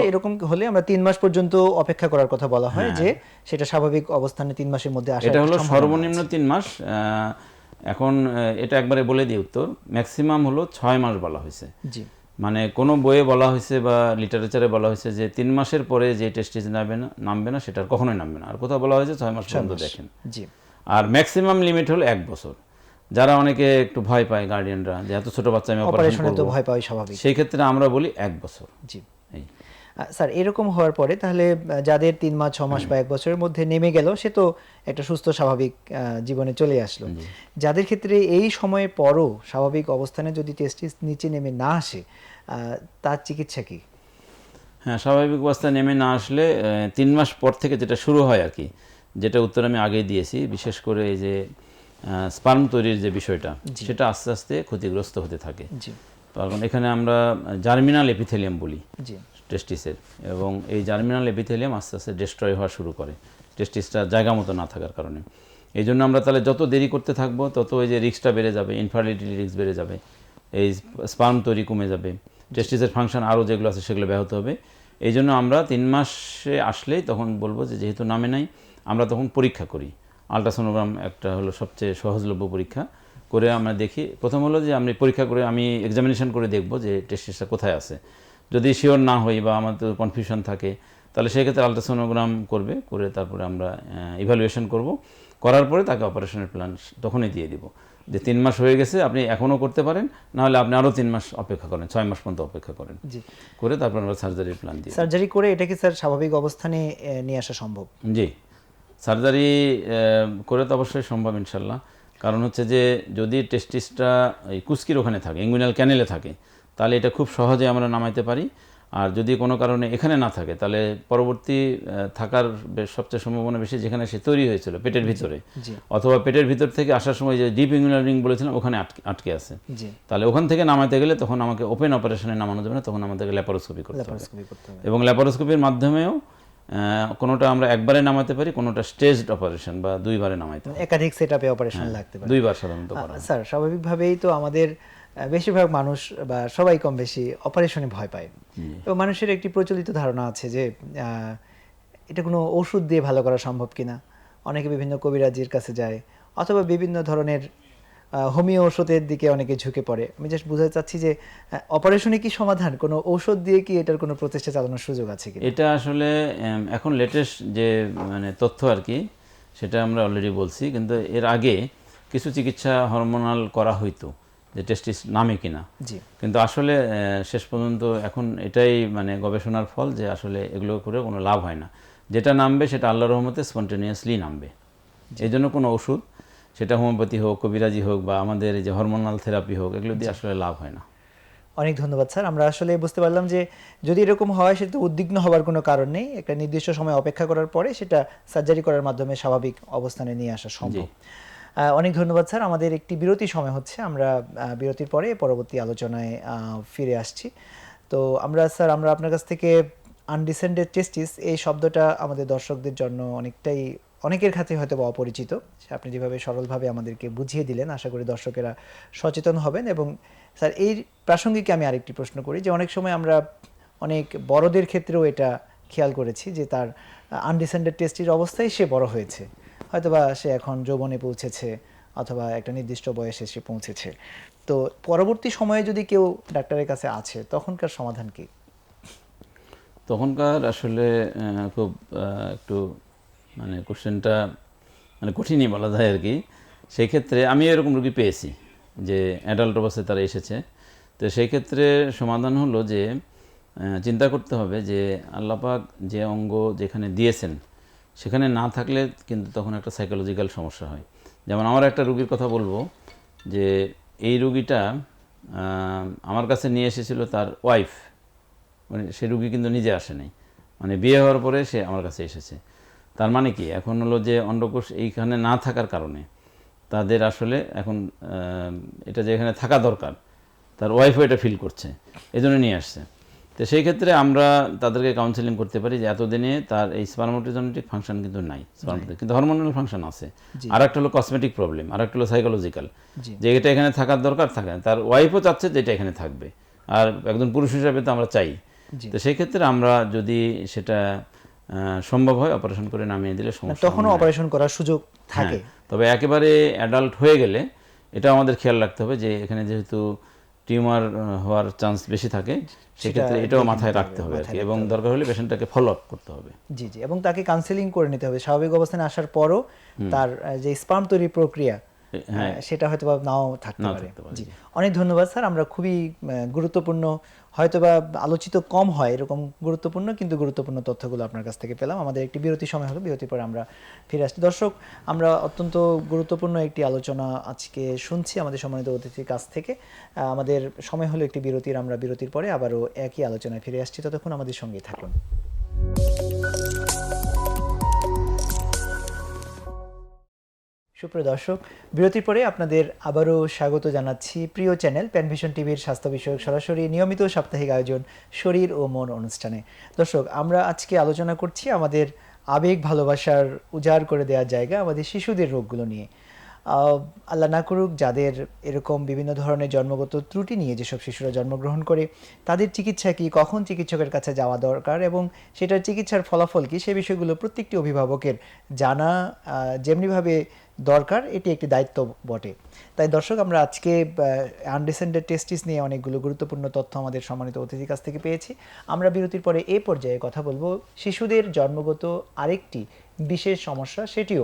এরকম হলে আমরা 3 মাস পর্যন্ত অপেক্ষা করার কথা বলা হয়, যে সেটা স্বাভাবিক অবস্থানে 3 মাসের মধ্যে আসে। এটা হলো সর্বনিম্ন 3 মাস। এখন এটা একবারে বলে দিই উত্তর, ম্যাক্সিমাম হলো 6 মাস বলা হয়েছে। মানে কোনো বইয়ে বলা হয়েছে বা লিটারেচারে বলা হয়েছে যে 3 মাসের পরে যে টেস্টিস নামবে না সেটা কখনোই নামবে না। আর কোথাও বলা হয়েছে 6 মাস পর্যন্ত দেখেন। আর ম্যাক্সিমাম লিমিট হলো 1 বছর। যারা অনেকে একটু ভয় পায় গার্ডিয়ানরা, যে এত ছোট বাচ্চা আমি অপারেশন করব, ভয় পায় স্বাভাবিক, সেই ক্ষেত্রে আমরা বলি 1 বছর। স্যার এরকম হওয়ার পরে তাহলে যাদের 3 মাস 6 মাস বা 1 বছরের মধ্যে নেমে গেল, সে তো একটা সুস্থ স্বাভাবিক জীবনে চলে আসলো। যাদের ক্ষেত্রে এই সময়ে পরও স্বাভাবিক অবস্থানে যদি টেস্টিস নিচে নেমে না আসে, তার চিকিৎসা কি? হ্যাঁ, স্বাভাবিক অবস্থায় নেমে না আসলে 3 মাস পর থেকে যেটা শুরু হয় আর কি, যেটা উত্তর আমি আগেই দিয়েছি, বিশেষ করে এই যে স্পার্ম তৈরির যে বিষয়টা, সেটা আস্তে আস্তে ক্ষতিগ্রস্ত হতে থাকে। কারণ এখানে আমরা জার্মিনাল এপিথেলিয়াম বলি টেস্টিসের, এবং এই জার্মিনাল এপিথেলিয়াম আস্তে আস্তে ডিস্ট্রয় হওয়া শুরু করে টেস্টিসটা জায়গা মতো না থাকার কারণে। এই জন্য আমরা তাহলে যত দেরি করতে থাকবো তত ওই যে রিস্কটা বেড়ে যাবে, ইনফার্টিলিটি রিস্ক বেড়ে যাবে, এই স্পার্ম তৈরি কমে যাবে, টেস্টিসের ফাংশন আরও যেগুলো আছে সেগুলো ব্যাহত হবে। এই জন্য আমরা 3 মাসে আসলেই তখন বলবো যে যেহেতু নামে নাই, আমরা তখন পরীক্ষা করি। আলট্রাসোনোগ্রাম একটা হলো সবচেয়ে সহজলভ্য পরীক্ষা, করে আমরা দেখি। প্রথম হলো যে আমি পরীক্ষা করে আমি এক্সামিনেশন করে দেখব যে টেস্টিসটা কোথায় আছে। যদি শিওর না হই বা আমাদের কনফিউশন থাকে, তাহলে সেক্ষেত্রে আলট্রাসোনোগ্রাম করবে, করে তারপরে আমরা ইভ্যালুয়েশন করব, করার পরে তাকে অপারেশনের প্ল্যান তখনই দিয়ে দিব যে 3 মাস হয়ে গেছে, আপনি এখনও করতে পারেন, নাহলে আপনি আরও 3 মাস অপেক্ষা করেন, 6 মাস পর্যন্ত অপেক্ষা করেন, জি করে তারপর আমরা সার্জারির প্ল্যান দিই। সার্জারি করে এটা কি স্যার স্বাভাবিক অবস্থানে নিয়ে আসা সম্ভব? জি, সার্জারি করে তো অবশ্যই সম্ভব ইনশাল্লাহ। কারণ হচ্ছে যে যদি টেস্টিসটা এই কুস্কির ওখানে থাকে, ইঙ্গুইনাল ক্যানেলে থাকে, তাহলে এটা খুব সহজে আমরা নামাইতে পারি। আর যদি কোনো কারণে এখানে না থাকে, তাহলে পরবর্তী থাকার সবচেয়ে সম্ভাবনা বেশি যেখানে সে তৈরি হয়েছিল পেটের ভিতরে, অথবা পেটের ভিতর থেকে আসার সময় যে ডিপ ইঙ্গুইনাল রিং বলেছিলাম ওখানে আটকে আছে, তাহলে ওখান থেকে নামাইতে গেলে তখন আমাকে ওপেন অপারেশনে নামানো যাবে না, তখন আমাদেরকে ল্যাপারোস্কোপি করতে হবে। এবং ল্যাপারোস্কোপির মাধ্যমেও কোনোটা আমরা একবারে নামাতে পারি, কোনোটা স্টেজড অপারেশন বা 2 বারে নামাইতে পারি। একাধিক সেটআপে অপারেশন লাগতে পারে। 2 বার সাধারণত করা হয়। স্যার স্বাভাবিকভাবেই তো আমাদের বেশিরভাগ মানুষ বা সবাই কম বেশি অপারেশনে ভয় পায়, এবং মানুষের একটি প্রচলিত ধারণা আছে যে এটা কোনো ওষুধ দিয়ে ভালো করা সম্ভব কিনা। অনেকে বিভিন্ন কবিরাজির কাছে যায়, অথবা বিভিন্ন ধরনের হোমিও ওষুধের দিকে অনেকে ঝুঁকে পড়ে। আমি জাস্ট বুঝাতে চাচ্ছি যে অপারেশনে কি সমাধান, কোনো ঔষধ দিয়ে কি এটার কোনো প্রচেষ্টা চালানোর সুযোগ আছে কি? এটা আসলে এখন লেটেস্ট যে মানে তথ্য আর কি, সেটা আমরা অলরেডি বলছি, কিন্তু এর আগে কিছু চিকিৎসা হরমোনাল করা হইতো যে টেস্টিস নামে কিনা, কিন্তু আসলে শেষ পর্যন্ত এখন এটাই মানে গবেষণার ফল যে আসলে এগুলো করে কোনো লাভ হয় না। যেটা নামবে সেটা আল্লাহর রহমতে স্পন্টেনিয়াসলি নামবে। এই জন্য কোনো ওষুধ, সেটা হোমিওপ্যাথি হোক, কবিরাজি হোক, বা আমাদের এই যে হরমোনাল থেরাপি হোক, এগুলো দিয়ে আসলে লাভ হয় না। অনেক ধন্যবাদ স্যার। আমরা আসলে বুঝতে পারলাম যে যদি এরকম হয় সেটা উদ্বিগ্ন হওয়ার কোনো কারণ নেই, একটা নির্দিষ্ট সময় অপেক্ষা করার পরে সেটা সার্জারি করার মাধ্যমে স্বাভাবিক অবস্থানে নিয়ে আসা সম্ভব। অনেক ধন্যবাদ স্যার। আমাদের একটি বিরতি সময় হচ্ছে, আমরা বিরতির পরে পরবর্তী আলোচনায় ফিরে আসছি। তো স্যার আমরা আপনার কাছ থেকে আনডিসেন্ডেড টেস্টিস এই শব্দটা আমাদের দর্শকদের জন্য অনেকের কাছে হয়তো বা অপরিচিত। আপনি যেভাবে সরলভাবে আমাদেরকে বুঝিয়ে দিলেন, আশা করি দর্শকেরা সচেতন হবেন। এবং স্যার এই প্রাসঙ্গিক আমি আরেকটি প্রশ্ন করি যে অনেক সময় আমরা অনেক বড়দের ক্ষেত্রেও এটা খেয়াল করেছি যে তার আনডিসেন্ডেড টেস্টির অবস্থায় সে বড় হয়েছে, হয়তোবা সে এখন যৌবনে পৌঁছেছে অথবা একটা নির্দিষ্ট বয়সে সে পৌঁছেছে। তো পরবর্তী সময়ে যদি কেউ ডাক্তারের কাছে আছে, তখনকার সমাধান কি? তখনকার আসলে খুব একটু মানে কোশ্চেনটা মানে কঠিনই বলা যায় আর কি। সেই ক্ষেত্রে আমি এরকম রোগী পেয়েছি যে অ্যাডাল্ট অবস্থায় তারা এসেছে। তো সেই ক্ষেত্রে সমাধান হলো যে চিন্তা করতে হবে যে আল্লাহ পাক যে অঙ্গ যেখানে দিয়েছেন সেখানে না থাকলে কিন্তু তখন একটা সাইকোলজিক্যাল সমস্যা হয়। যেমন আমার একটা রোগীর কথা বলবো যে এই রোগীটা আমার কাছে নিয়ে এসেছিল তার ওয়াইফ, মানে সে রুগী কিন্তু নিজে আসে নাই, মানে বিয়ে হওয়ার পরে সে আমার কাছে এসেছে। তার মানে কি, এখন হলো যে অন্ডকোষ এইখানে না থাকার কারণে তাদের আসলে এখন এটা যে এখানে থাকা দরকার, তার ওয়াইফও এটা ফিল করছে, এই জন্য নিয়ে আসছে। তো সেই ক্ষেত্রে আমরা তাদেরকে কাউন্সেলিং করতে পারি যে এতদিনে তার এই স্পারমাটোজেনেটিক ফাংশন কিন্তু নাই, কিন্তু হরমোনাল ফাংশন আছে। আর একটা হলো কসমেটিক প্রবলেম, আর একটা হলো সাইকোলজিক্যাল, যে এটা এখানে থাকার দরকার, থাকে তার ওয়াইফও চাচ্ছে যে এটা এখানে থাকবে, আর একজন পুরুষ হিসাবে তো আমরা চাই। তো সেই ক্ষেত্রে আমরা যদি সেটা সম্ভব হয় অপারেশন করে নামিয়ে দিলে সমস্যা, তখনও অপারেশন করার সুযোগ থাকে। তবে একেবারে অ্যাডাল্ট হয়ে গেলে এটা আমাদের খেয়াল রাখতে হবে যে এখানে যেহেতু টিউমার হওয়ার চান্স বেশি থাকে, সেক্ষেত্রে এটাও মাথায় রাখতে হবে আর কি, এবং দরকার হলে পেশেন্টটাকে ফলো আপ করতে হবে। জি জি, এবং তাকে কাউন্সেলিং করে নিতে হবে। স্বাভাবিক অবস্থানে আসার পরও তার যে স্পার্ম তৈরির প্রক্রিয়া সেটা হয়তোবা নাও থাকতে পারে। জি, অনেক ধন্যবাদ স্যার। আমরা খুবই গুরুত্বপূর্ণ, হয়তোবা আলোচিত কম হয় এরকম গুরুত্বপূর্ণ কিন্তু গুরুত্বপূর্ণ তথ্যগুলো আপনার কাছ থেকে পেলাম। আমাদের একটি বিরতি সময় হলো, বিরতির পরে আমরা ফিরে আসছি। দর্শক, আমরা অত্যন্ত গুরুত্বপূর্ণ একটি আলোচনা আজকে শুনছি আমাদের সম্মানিত অতিথির কাছ থেকে। আমাদের সময় হলো একটি বিরতির, আমরা বিরতির পরে আবারও একই আলোচনায় ফিরে আসছি। ততক্ষণ আমাদের সঙ্গেই থাকুন। সুপ্রিয় দর্শক, বিরতির পরে আপনাদের আবারও স্বাগত জানাচ্ছি প্রিয় চ্যানেল প্যানভিশন টিভির স্বাস্থ্য বিষয়ক সরাসরি নিয়মিত সাপ্তাহিক আয়োজন শরীর ও মন অনুষ্ঠানে। দর্শক, আমরা আজকে আলোচনা করছি আমাদের আবেগ ভালোবাসার উজাড় করে দেওয়ার জায়গা, আমাদের শিশুদের রোগগুলো নিয়ে। আল্লাহ না করুক যাদের এরকম বিভিন্ন ধরনের জন্মগত ত্রুটি নিয়ে যেসব শিশুরা জন্মগ্রহণ করে তাদের চিকিৎসা কি, কখন চিকিৎসকের কাছে যাওয়া দরকার এবং সেটার চিকিৎসার ফলাফল কি, সে বিষয়গুলো প্রত্যেকটি অভিভাবকের জানা যেমনিভাবে দরকার এটি একটি দায়িত্ব বটে। তাই দর্শক, আমরা আজকে আনডিসেন্ডেড টেস্টিস নিয়ে অনেকগুলো গুরুত্বপূর্ণ তথ্য আমাদের সম্মানিত অতিথির কাছ থেকে পেয়েছি। আমরা বিরতির পরে এই পর্যায়ে কথা বলবো শিশুদের জন্মগত আরেকটি বিশেষ সমস্যা, সেটিও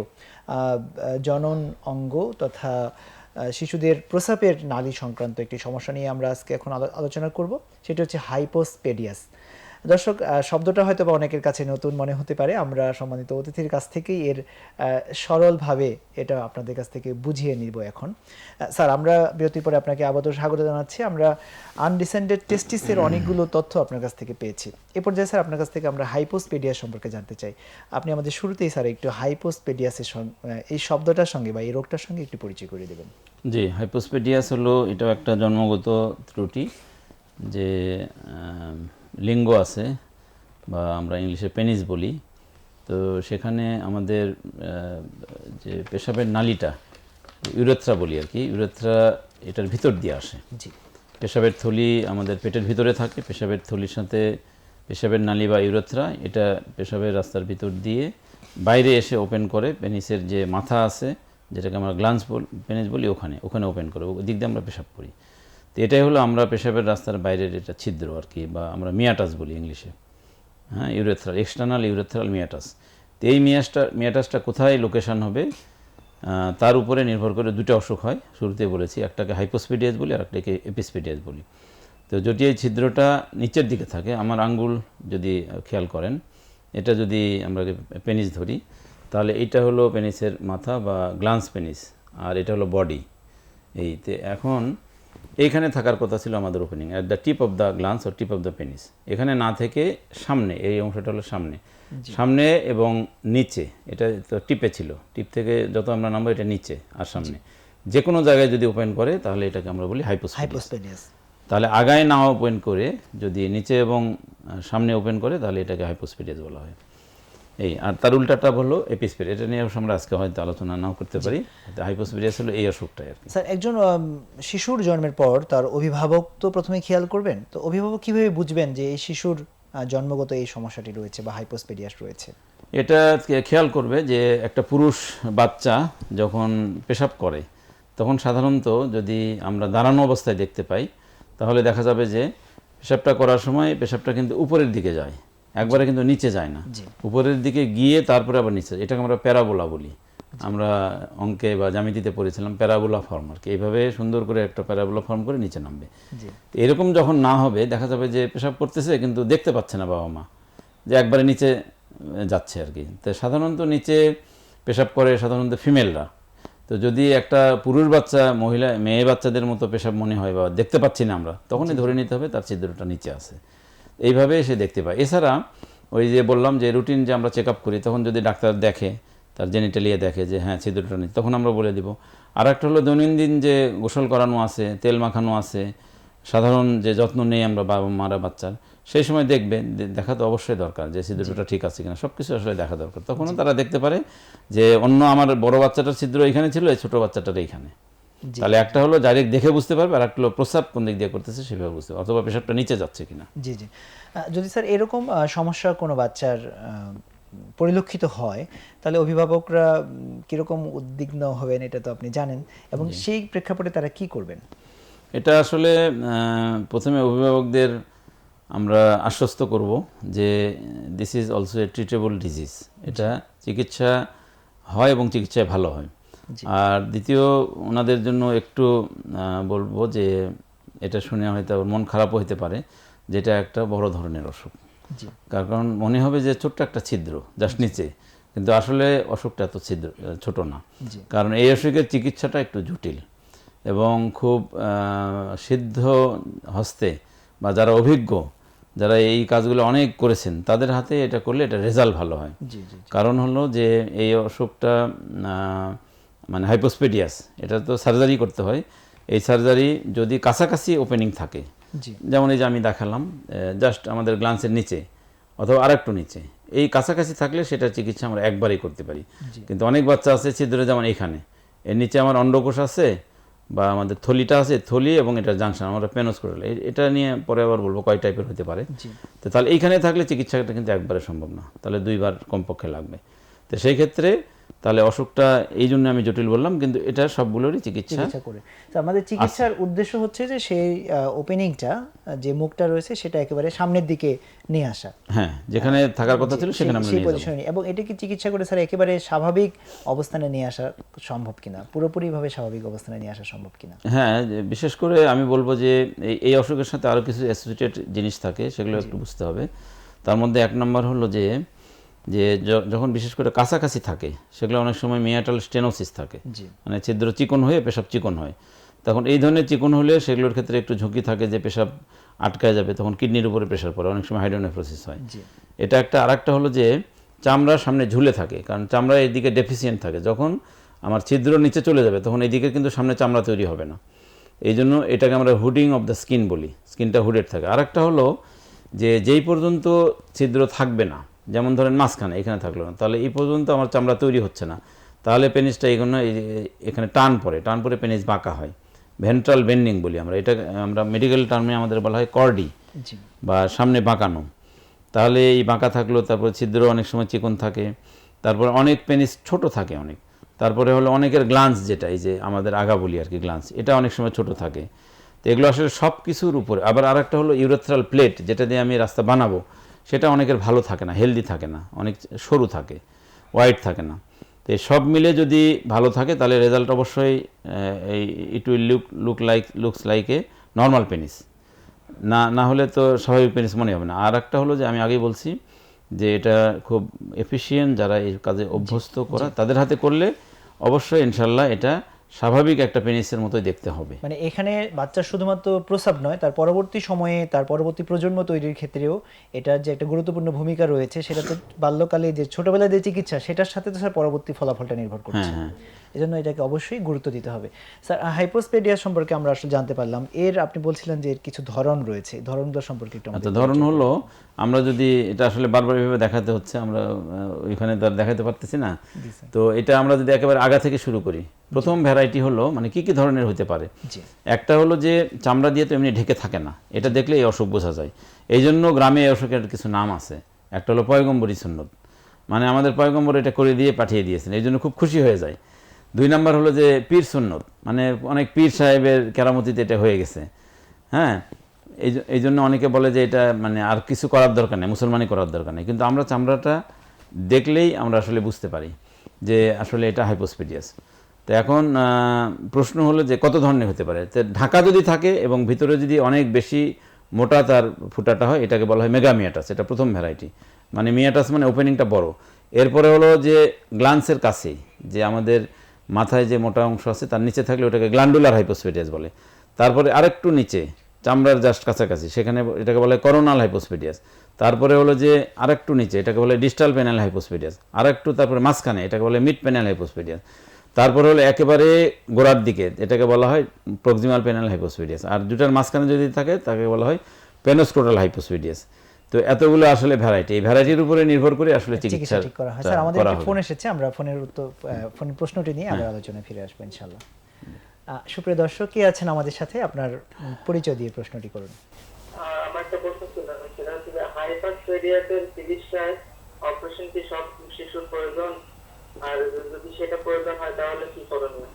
জনন অঙ্গ তথা শিশুদের প্রস্রাবের নালী সংক্রান্ত একটি সমস্যা নিয়ে আমরা আজকে এখন আলোচনা করব। সেটি হচ্ছে হাইপোস্পেডিয়াস। দর্শক, শব্দটা হয়তো বা অনেকের কাছে নতুন মনে হতে পারে। আমরা সম্মানিত অতিথির কাছ থেকেই এর সরলভাবে এটা আপনাদের কাছ থেকে বুঝিয়ে নিব এখন। স্যার, আমরা বিরতির পরে আপনাকে আবারও স্বাগত জানাচ্ছি। আমরা আনডিসেন্ডেড টেস্টিসের অনেকগুলো তথ্য আপনার কাছ থেকে পেয়েছি। এ পর্যায়ে স্যার আপনার কাছ থেকে আমরা হাইপোস্পেডিয়াস সম্পর্কে জানতে চাই। আপনি আমাদের শুরুতেই স্যার একটু হাইপোস্পেডিয়াসের এই শব্দটার সঙ্গে বা এই রোগটার সঙ্গে একটু পরিচয় করে দেবেন। জি, হাইপোস্পেডিয়াস হলো এটাও একটা জন্মগত ত্রুটি, যে লিঙ্গ আছে বা আমরা ইংলিশে পেনিস বলি। তো সেখানে আমাদের যে পেশাবের নালীটা, ইউরেথ্রা বলি আর কি, ইউরেথ্রা এটার ভিতর দিয়ে আসে। জি, পেশাবের থলি আমাদের পেটের ভিতরে থাকে, পেশাবের থলির সাথে পেশাবের নালী বা ইউরেথ্রা এটা পেশাবের রাস্তার ভিতর দিয়ে বাইরে এসে ওপেন করে পেনিসের যে মাথা আছে, যেটাকে আমরা গ্ল্যান্স পেনিস বলি, ওখানে ওপেন করে ওদিক দিয়ে আমরা পেশাব করি। তো এটাই হলো আমরা পেশাবের রাস্তার বাইরের এটা ছিদ্র আর কি, বা আমরা মিয়াটাস বলি ইংলিশে। হ্যাঁ, ইউরেথ্রাল, এক্সটার্নাল ইউরেথ্রাল মিয়াটাস। তো এই মিয়াটাসটা কোথায় লোকেশন হবে তার উপরে নির্ভর করে দুটো অসুখ হয়। শুরুতে বলেছি, একটাকে হাইপোস্পেডিয়াস বলি আর একটাকে এপিস্পেডিয়াস বলি। তো যদি এই ছিদ্রটা নিচের দিকে থাকে, আমার আঙ্গুল যদি খেয়াল করেন, এটা যদি আমরা পেনিস ধরি, তাহলে এটা হলো পেনিসের মাথা বা গ্ল্যান্স পেনিস, আর এটা হলো বডি। এইতে এখন এইখানে থাকার কথা ছিল আমাদের opening, at the tip of the glance or tip of the penis. এখানে না থেকে সামনে, এই অংশটা হলো সামনে এবং নিচে। এটা তো টিপে ছিল, টিপ থেকে যত আমরা নামবো এটা নিচে আর সামনে, যে কোনো জায়গায় যদি ওপেন করে তাহলে এটাকে আমরা বলি হাইপোস্পেডিয়াস। তাহলে আগায় না ওপেন করে যদি নিচে এবং সামনে ওপেন করে তাহলে এটাকে হাইপোস্পেডিয়াস বলা হয়। এই, আর তার উল্টাটা হলো এপিস্পেডিয়াস। এটা নিয়ে আমরা আজকে হয়তো আলোচনা নাও করতে পারি। হাইপোস্পেডিয়াস হলো এই অসুখটাই আর কি। স্যার, একজন শিশুর জন্মের পর তার অভিভাবক তো প্রথমে খেয়াল করবেন, তো অভিভাবক কিভাবে বুঝবেন যে এই শিশুর জন্মগত এই সমস্যাটি রয়েছে বা হাইপোস্পেডিয়াস রয়েছে? এটা খেয়াল করবে যে একটা পুরুষ বাচ্চা যখন পেশাব করে, তখন সাধারণত যদি আমরা দাঁড়ানো অবস্থায় দেখতে পাই, তাহলে দেখা যাবে যে পেশাবটা করার সময় পেশাবটা কিন্তু উপরের দিকে যায়, একবারে কিন্তু নিচে যায় না, উপরের দিকে গিয়ে তারপরে আবার নিচে। এটাকে আমরা প্যারাবোলা বলি। আমরা অঙ্কে বা জ্যামিতিতে পড়েছিলাম প্যারাবোলা ফর্ম আর কি। এইভাবে সুন্দর করে একটা প্যারাবোলা ফর্ম করে নিচে নামবে। এরকম যখন না হবে, দেখা যাবে যে পেশাব করতেছে কিন্তু দেখতে পাচ্ছে না বাবা মা, যে একবারে নিচে যাচ্ছে আর কি। তো সাধারণত নিচে পেশাব করে সাধারণত ফিমেলরা। তো যদি একটা পুরুষ বাচ্চা মেয়ে বাচ্চাদের মতো পেশাব মনে হয় বা দেখতে পাচ্ছি না আমরা, তখনই ধরে নিতে হবে তার ছিদ্রটা নিচে আছে। এইভাবে সে দেখতে পায়। এছাড়া ওই যে বললাম যে রুটিন যে আমরা চেক আপ করি, তখন যদি ডাক্তার দেখে, তার জেনিটালিয়া দেখে যে হ্যাঁ ছিদ্রটা নিচে, তখন আমরা বলে দিব। আর একটা হলো দৈনন্দিন যে গোসল করানো আছে, তেল মাখানো আছে, সাধারণ যে যত্ন নেই আমরা বাবা মারা বাচ্চার, সেই সময় দেখবে, দেখা তো অবশ্যই দরকার যে ছিদ্রটা ঠিক আছে কিনা, সব কিছু আসলে দেখা দরকার। তখনও তারা দেখতে পারে যে অন্য আমার বড় বাচ্চাটার ছিদ্র এইখানে ছিল, এই ছোটো বাচ্চাটার এইখানে। তাহলে একটা হলো ডাইরেক্ট দেখে বুঝতে পারবে, আর একটা হলো প্রস্রাব কোন দিক দিয়ে করতেছে সেভাবে বুঝতে পারবে, অথবা পেশাবটা নিচে যাচ্ছে কিনা। জি জি। যদি স্যার এরকম সমস্যা কোনো বাচ্চার পরিলক্ষিত হয়, তাহলে অভিভাবকরা কীরকম উদ্বিগ্ন হবেন এটা তো আপনি জানেন, এবং সেই প্রেক্ষাপটে তারা কি করবেন? এটা আসলে প্রথমে অভিভাবকদের আমরা আশ্বস্ত করব যে this is also a treatable disease. এটা চিকিৎসা হয় এবং চিকিৎসায় ভালো হয়। আর দ্বিতীয়, ওনাদের জন্য একটু বলবো যে এটা শুনে হয়তো মন খারাপও হতে পারে, যেটা একটা বড় ধরনের অসুখ। কারণ মনে হবে যে ছোট্ট একটা ছিদ্র জাস্ট নিচে, কিন্তু আসলে অসুখটা এত ছোট না। কারণ এই অসুখের চিকিৎসাটা একটু জটিল এবং খুব সিদ্ধ হস্তে বা যারা অভিজ্ঞ, যারা এই কাজগুলো অনেক করেছেন, তাদের হাতে এটা করলে এটা রেজাল্ট ভালো হয়। কারণ হলো যে এই অসুখটা মানে হাইপোস্পেডিয়াস, এটা তো সার্জারি করতে হয়। এই সার্জারি যদি কাছাকাছি ওপেনিং থাকে, যেমন এই যে আমি দেখালাম জাস্ট আমাদের গ্ল্যান্সের নিচে অথবা আরেকটু নিচে, এই কাছাকাছি থাকলে সেটা চিকিৎসা আমরা একবারই করতে পারি। কিন্তু অনেক বাচ্চা আছে ছিদ্র যেমন এর নিচে আমার অন্ডকোষ আছে বা আমাদের থলিটা আছে, থলি এবং এটা জাংশন, আমরা পেনোস্ক্রোটাল, এটা নিয়ে পরে আবার বলবো কয় টাইপের হতে পারে। তো তাহলে এইখানে থাকলে চিকিৎসাটা কিন্তু একবারে সম্ভব না, তাহলে 2 বার কমপক্ষে লাগবে। তো সেই ক্ষেত্রে তাহলে অসুখটা এই জন্য আমি জটিল বললাম, কিন্তু এটা সবগুলোরই চিকিৎসা করে। তো আমাদের চিকিৎসার উদ্দেশ্য হচ্ছে যে সেই ওপেনিংটা, যে মুখটা রয়েছে সেটা একেবারে সামনের দিকে নিয়ে আসা। হ্যাঁ, যেখানে থাকার কথা ছিল সেখানে আমরা নিয়ে যাবো। এবং এটাকে চিকিৎসা করে স্যার একেবারে স্বাভাবিক অবস্থানে নিয়ে আসা সম্ভব কিনা, পুরোপুরিভাবে স্বাভাবিক অবস্থানে নিয়ে আসা সম্ভব কিনা? হ্যাঁ, বিশেষ করে আমি বলবো যে এই অসুখের সাথে আরও কিছু অ্যাসোসিয়েটেড জিনিস থাকে, সেগুলো একটু বুঝতে হবে। তার মধ্যে 1 নম্বর হলো যে যখন বিশেষ করে কাছাকাছি থাকে, সেগুলো অনেক সময় মিয়াটাল স্টেনোসিস থাকে, মানে ছিদ্র চিকন হয়ে পেশাব চিকন হয়। তখন এই ধরনের চিকন হলে সেগুলোর ক্ষেত্রে একটু ঝুঁকি থাকে যে পেশাব আটকায় যাবে, তখন কিডনির উপরে প্রেশার পড়ে, অনেক সময় হাইড্রোনেফ্রোসিস হয়। এটা একটা। আরেকটা হলো যে চামড়ার সামনে ঝুলে থাকে, কারণ চামড়া এইদিকে ডেফিসিয়েন্ট থাকে। যখন আমার ছিদ্র নিচে চলে যাবে তখন এইদিকে কিন্তু সামনে চামড়া তৈরি হবে না, এই জন্য এটাকে আমরা হুডিং অফ দ্য স্কিন বলি, স্কিনটা হুডেড থাকে। আরেকটা হলো যে যেই পর্যন্ত ছিদ্র থাকবে না, যেমন ধরেন মাঝখানে এখানে থাকলো না, তাহলে এই পর্যন্ত আমার চামড়া তৈরি হচ্ছে না, তাহলে পেনিসটা এখানে টান পরে পেনিস বাঁকা হয়, ভেন্ট্রাল বেন্ডিং বলি আমরা। এটা আমরা মেডিকেল টার্মে আমাদের বলা হয় কর্ডি বা সামনে বাঁকানো। তাহলে এই বাঁকা থাকলো, তারপর ছিদ্র অনেক সময় চিকন থাকে, তারপর অনেক পেনিস ছোট থাকে অনেক। তারপরে হলো অনেকের গ্লান্স, যেটা এই যে আমাদের আগা বলি আর কি, গ্লান্স, এটা অনেক সময় ছোট থাকে। তো এগুলো আসলে সব কিছুর উপরে। আবার আরেকটা হলো ইউরেথ্রাল প্লেট, যেটা দিয়ে আমি রাস্তা বানাবো, সেটা অনেকের ভালো থাকে না, হেলদি থাকে না, অনেক সরু থাকে, ওয়াইড থাকে না। তো সব মিলে যদি ভালো থাকে তাহলে রেজাল্ট অবশ্যই it will looks like a normal penis, না হলে তো স্বাভাবিক পেনিস মনে হবে না। আর একটা হলো যে আমি আগেই বলছি যে এটা খুব এফিশিয়েন্ট, যারা এই কাজে অভ্যস্ত করা তাদের হাতে করলে অবশ্যই ইনশাল্লাহ এটা স্বাভাবিক একটা পেনিসের মতোই দেখতে হবে। মানে এখানে বাচ্চার শুধুমাত্র প্রস্রাব নয়, তার পরবর্তী সময়ে তার পরবর্তী প্রজন্ম তৈরির ক্ষেত্রেও এটার যে একটা গুরুত্বপূর্ণ ভূমিকা রয়েছে, সেটা তো বাল্যকালে যে ছোটবেলায় যে চিকিৎসা, সেটার সাথে তো স্যার পরবর্তী ফলাফলটা নির্ভর করছে। এজন্য এটাকে অবশ্যই গুরুত্ব দিতে হবে। স্যার, হাইপোস্পেডিয়া সম্পর্কে আমরা আসলে জানতে পারলাম, এর আপনি বলছিলেন যে এর কিছু ধরন রয়েছে, ধরনগুলো সম্পর্কে একটু আমাদের। ধরন হলো, আমরা যদি এটা আসলে বারবার এভাবে দেখাতে হচ্ছে, আমরা ওইখানে তো আর দেখাতে পারতেছি না, তো এটা আমরা যদি একেবারে আগা থেকে শুরু করি, প্রথম ভ্যারাইটি হলো মানে কি কি ধরনের হতে পারে। একটা হলো যে চামড়া দিয়ে তো এমনি ঢেকে থাকে না, এটা দেখলে এই অসুখ বোঝা যায়। এই জন্য গ্রামে এই অসুখের কিছু নাম আছে। একটা হলো পয়গম্বরী সুন্নত, মানে আমাদের পয়গম্বর এটা করে দিয়ে পাঠিয়ে দিয়েছেন, এই জন্য খুব খুশি হয়ে যায়। 2 নম্বর হলো যে পীর সুন্নত, মানে অনেক পীর সাহেবের কেরামতিতে এটা হয়ে গেছে। হ্যাঁ, এই জন্য অনেকে বলে যে এটা মানে আর কিছু করার দরকার নেই, মুসলমানি করার দরকার নেই, কিন্তু আমরা চামড়াটা দেখলেই আমরা আসলে বুঝতে পারি যে আসলে এটা হাইপোস্পেডিয়াস। তো এখন প্রশ্ন হলো যে কত ধরনের হতে পারে। তো ঢাকা যদি থাকে এবং ভিতরে যদি অনেক বেশি মোটা তার ফুটাটা হয়, এটাকে বলা হয় মেগামিয়াটাস, এটা প্রথম ভ্যারাইটি। মানে মিয়াটাস মানে ওপেনিংটা বড়। এরপরে হলো যে গ্লান্সের কাছে, যে আমাদের মাথায় যে মোটা অংশ আছে তার নিচে থাকলে ওটাকে গ্ল্যান্ডুলার হাইপোস্পেডিয়াস বলে। তারপরে আরেকটু নিচে চামড়ার জাস্ট কাছাকাছি, সেখানে এটাকে বলে করোনাল হাইপোস্পেডিয়াস। তারপরে হলো যে আরেকটু নিচে, এটাকে বলে ডিস্টাল পেনাল হাইপোস্পেডিয়াস। আরেকটু তারপরে মাঝখানে, এটাকে বলে মিড পেনাল হাইপোস্পেডিয়াস। তারপরে হলো একেবারে গোড়ার দিকে, এটাকে বলা হয় প্রক্সিমাল পেনাল হাইপোস্পেডিয়াস। আর দুটার মাঝখানে যদি থাকে তাকে বলা হয় পেনোস্ক্রোটাল হাইপোস্পেডিয়াস। তো এতগুলো আসলে ভ্যারাইটি, এই ভ্যারাইটির উপরে নির্ভর করে আসলে চিকিৎসা করা হয়। স্যার, আমাদের একটা ফোন এসেছে, আমরা ফোনের প্রশ্নটি নিয়ে আবার আলোচনায় ফিরে আসবো ইনশাআল্লাহ। সুপ্রিয় দর্শক, কে আছেন আমাদের সাথে, আপনার পরিচয় দিয়ে প্রশ্নটি করুন। আমার একটা প্রশ্ন ছিল, সেটা হচ্ছে যে হাইপারস্পেডিয়াসের চিকিৎসায় অপারেশন কি সব শিশুর প্রয়োজন, আর যদি সেটা প্রয়োজন হয় তাহলে কি করণীয়?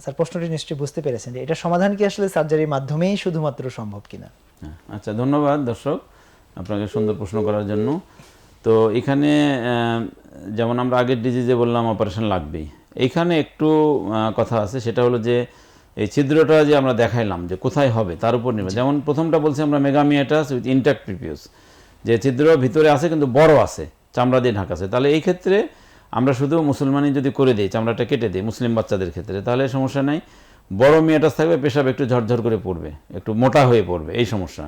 স্যার, প্রশ্নটি নিশ্চয়ই বুঝতে পেরেছেন যে এটা সমাধান কি আসলে সার্জারির মাধ্যমেই শুধুমাত্র সম্ভব কিনা। আচ্ছা, ধন্যবাদ দর্শক আপনাকে সুন্দর প্রশ্ন করার জন্য। তো এখানে যেমন আমরা আগের ডিজিজে বললাম অপারেশন লাগবেই, এইখানে একটু কথা আছে, সেটা হলো যে এই ছিদ্রটা যে আমরা দেখাইলাম যে কোথায় হবে তার উপর নির্ভর। যেমন প্রথমটা বলছি আমরা মেগামিয়াটাস উইথ ইনট্যাক্ট প্রিপিউস, যে ছিদ্র ভিতরে আছে কিন্তু বড় আছে, চামড়া দিয়ে ঢাকা আছে। তাহলে এই ক্ষেত্রে আমরা শুধু মুসলমানি যদি করে দিই, চামড়াটা কেটে দিই মুসলিম বাচ্চাদের ক্ষেত্রে, তাহলে সমস্যা নাই। বড় মিয়াটাস থাকবে, পেশাব একটু ঝরঝর করে পড়বে, একটু মোটা হয়ে পড়বে, এই সমস্যা।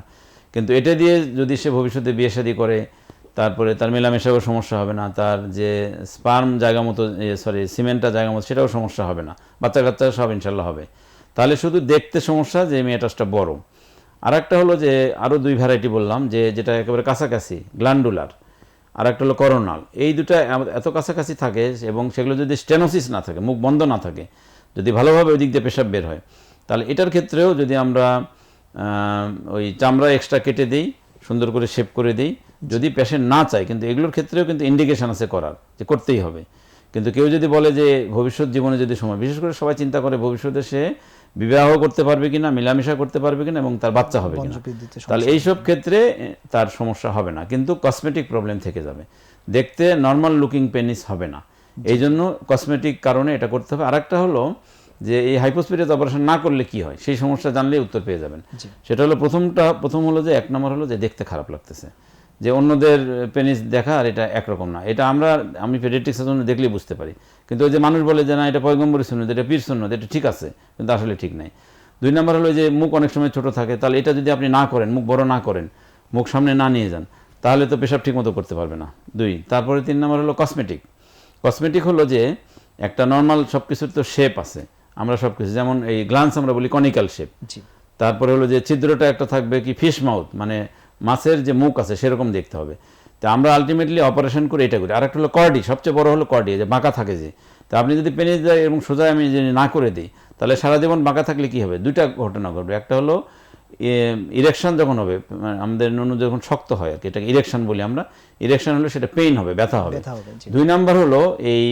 কিন্তু এটা দিয়ে যদি সে ভবিষ্যতে বিয়ে শাদী করে, তারপরে তার মেলামেশাও সমস্যা হবে না, তার যে স্পার্ম জায়গা মতো সিমেন্টটা জায়গা মতো সেটাও সমস্যা হবে না, বাচ্চা কাচ্চা সব ইনশাল্লাহ হবে। তাহলে শুধু দেখতে সমস্যা যে মিয়াটাসটা বড়। আর একটা হলো যে আরও 2 ভ্যারাইটি বললাম, যেটা একেবারে কাছাকাছি গ্ল্যান্ডুলার, আর একটা হলো করোনাল। এই দুটা এত কাছাকাছি থাকে এবং সেগুলো যদি স্টেনোসিস না থাকে, মুখ বন্ধ না থাকে, যদি ভালোভাবে ওই দিক দিয়ে পেশাব বের হয়। তাহলে এটার ক্ষেত্রেও যদি আমরা ওই চামড়া এক্সট্রা কেটে দিই, সুন্দর করে শেপ করে দিই, যদি পেশেন্ট না চায়, কিন্তু এগুলোর ক্ষেত্রেও কিন্তু ইন্ডিকেশন আছে করার, যে করতেই হবে। কিন্তু কেউ যদি বলে যে ভবিষ্যৎ জীবনে যদি সময়, বিশেষ করে সবাই চিন্তা করে ভবিষ্যতে সে বিবাহ করতে পারবে কিনা, মিলামেশা করতে পারবে কিনা এবং তার বাচ্চা হবে কিনা, তাহলে এইসব ক্ষেত্রে তার সমস্যা হবে না, কিন্তু কসমেটিক প্রবলেম থেকে যাবে, দেখতে নর্মাল লুকিং পেনিস হবে না। এই জন্য কসমেটিক কারণে এটা করতে হবে। আরেকটা হলো যে এই হাইপোস্পিরিয়াস অপারেশন না করলে কি হয়, সেই সমস্যা জানলেই উত্তর পেয়ে যাবেন। সেটা হলো প্রথম হলো যে 1 নম্বর হলো যে দেখতে খারাপ লাগতেছে, যে অন্যদের পেনিস দেখা আর এটা একরকম না। এটা আমি পেডিয়াট্রিক্সের জন্য দেখলেই বুঝতে পারি, কিন্তু ওই যে মানুষ বলে যে না এটা পয়গম্বরী সুন্নত, এটা পীর সুন্নত, এটা ঠিক আছে, কিন্তু আসলে ঠিক নাই। 2 নম্বর হলো যে মুখ অনেক সময় ছোট থাকে, তাহলে এটা যদি আপনি না করেন, মুখ বড় না করেন, মুখ সামনে না নিয়ে যান, তাহলে তো পেশাব ঠিক মতো করতে পারবে না। 2। তারপরে 3 নম্বর হলো কসমেটিক হলো যে একটা নর্মাল সব কিছুর তো শেপ আছে, আমরা সব কিছু যেমন এই গ্লান্স আমরা বলি কনিক্যাল শেপ, তারপরে হলো যে ছিদ্রটা একটা থাকবে কি ফিশ মাউথ, মানে মাছের যে মুখ আছে সেরকম দেখতে হবে। তো আমরা আলটিমেটলি অপারেশন করে এটা করি। আরেকটা হলো কর্ডি, সবচেয়ে বড় হলো কর্ডি, যে বাঁকা থাকে যে। তো আপনি যদি পেনিস দেয় এবং সোজা আমি যদি না করে দিই, তাহলে সারা জীবন বাঁকা থাকলে কি হবে? 2টা ঘটনা ঘটবে। একটা হলো ইরেকশন যখন হবে, আমাদের নুনু যখন শক্ত হয় আর কি, এটাকে ইরেকশন বলি আমরা। ইরেকশন হলে সেটা পেইন হবে, ব্যথা হবে। 2 নাম্বার হলো এই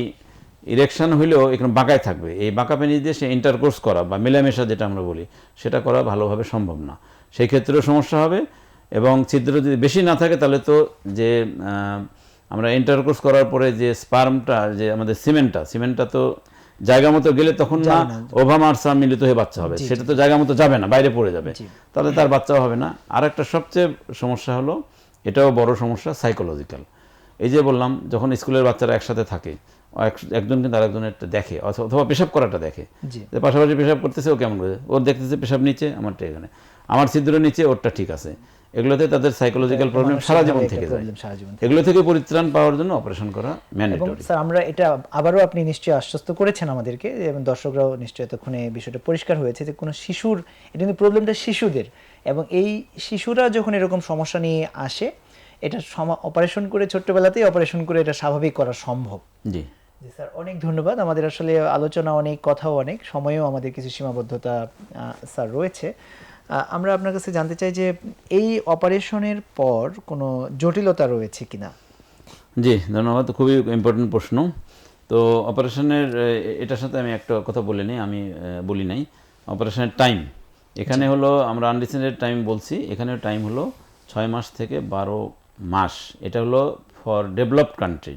ইরেকশন হইলেও এখানে বাঁকায় থাকবে, এই বাঁকা পেনিস দিয়ে সে ইন্টারকোর্স করা বা মেলামেশা যেটা আমরা বলি, সেটা করা ভালোভাবে সম্ভব না, সেই ক্ষেত্রেও সমস্যা হবে। এবং ছিদ্র যদি বেশি না থাকে, তাহলে তো যে আমরা ইন্টারকোর্স করার পরে যে স্পার্মটা, যে আমাদের সিমেন্টটা তো জায়গা মতো গেলে তখন না ওভামার্সা মিলিত হয়ে বাচ্চা হবে, সেটা তো জায়গা মতো যাবে না, বাইরে পড়ে যাবে, তাহলে তার বাচ্চাও হবে না। আর একটা সবচেয়ে সমস্যা হলো, এটাও বড় সমস্যা, সাইকোলজিক্যাল। এই যে বললাম, যখন স্কুলের বাচ্চারা একসাথে থাকে, একজন কিন্তু আরেকজনের দেখে, অথবা পেশাব করাটা দেখে, পাশাপাশি পেশাব করতেছে, ও কেমন করে, ওর দেখতেছে পেশাব নিচে, আমারটা এখানে, আমার ছিদ্র নিচে, ওরটা ঠিক আছে। এগুলোতে তাদের সাইকোলজিক্যাল প্রবলেম সারা জীবন থেকে যায়। এগুলো থেকে পরিত্রাণ পাওয়ার জন্য অপারেশন করা ম্যান্ডেটরি। স্যার, আমরা এটা আবারও আপনি নিশ্চয়ই আশ্বস্ত করেছেন আমাদেরকে, এবং দর্শকরাও নিশ্চয়ই এতক্ষণে বিষয়টা পরিষ্কার হয়েছে যে কোনো শিশুর, এটা কিন্তু প্রবলেমটা শিশুদের, এবং এই শিশুরা যখন এরকম সমস্যা নিয়ে আসে, এটা অপারেশন করে, ছোট্টবেলাতেই অপারেশন করে এটা স্বাভাবিক করা সম্ভব। জি স্যার, অনেক ধন্যবাদ। আমাদের আসলে আলোচনা অনেক, কথাও অনেক, সময়েও আমাদের কিছু সীমাবদ্ধতা স্যার রয়েছে। আমরা আপনার কাছে জানতে চাই যে এই অপারেশনের পর কোনো জটিলতা রয়েছে কিনা? জি ধন্যবাদ, খুবই ইম্পর্টেন্ট প্রশ্ন। তো অপারেশনের এটার সাথে আমি একটা কথা বলি নাই, অপারেশনের টাইম এখানে হলো, আমরা আনডিসেন্ডেড টাইম বলছি, এখানে টাইম হলো 6 মাস থেকে 12 মাস। এটা হলো ফর ডেভেলপড কান্ট্রি,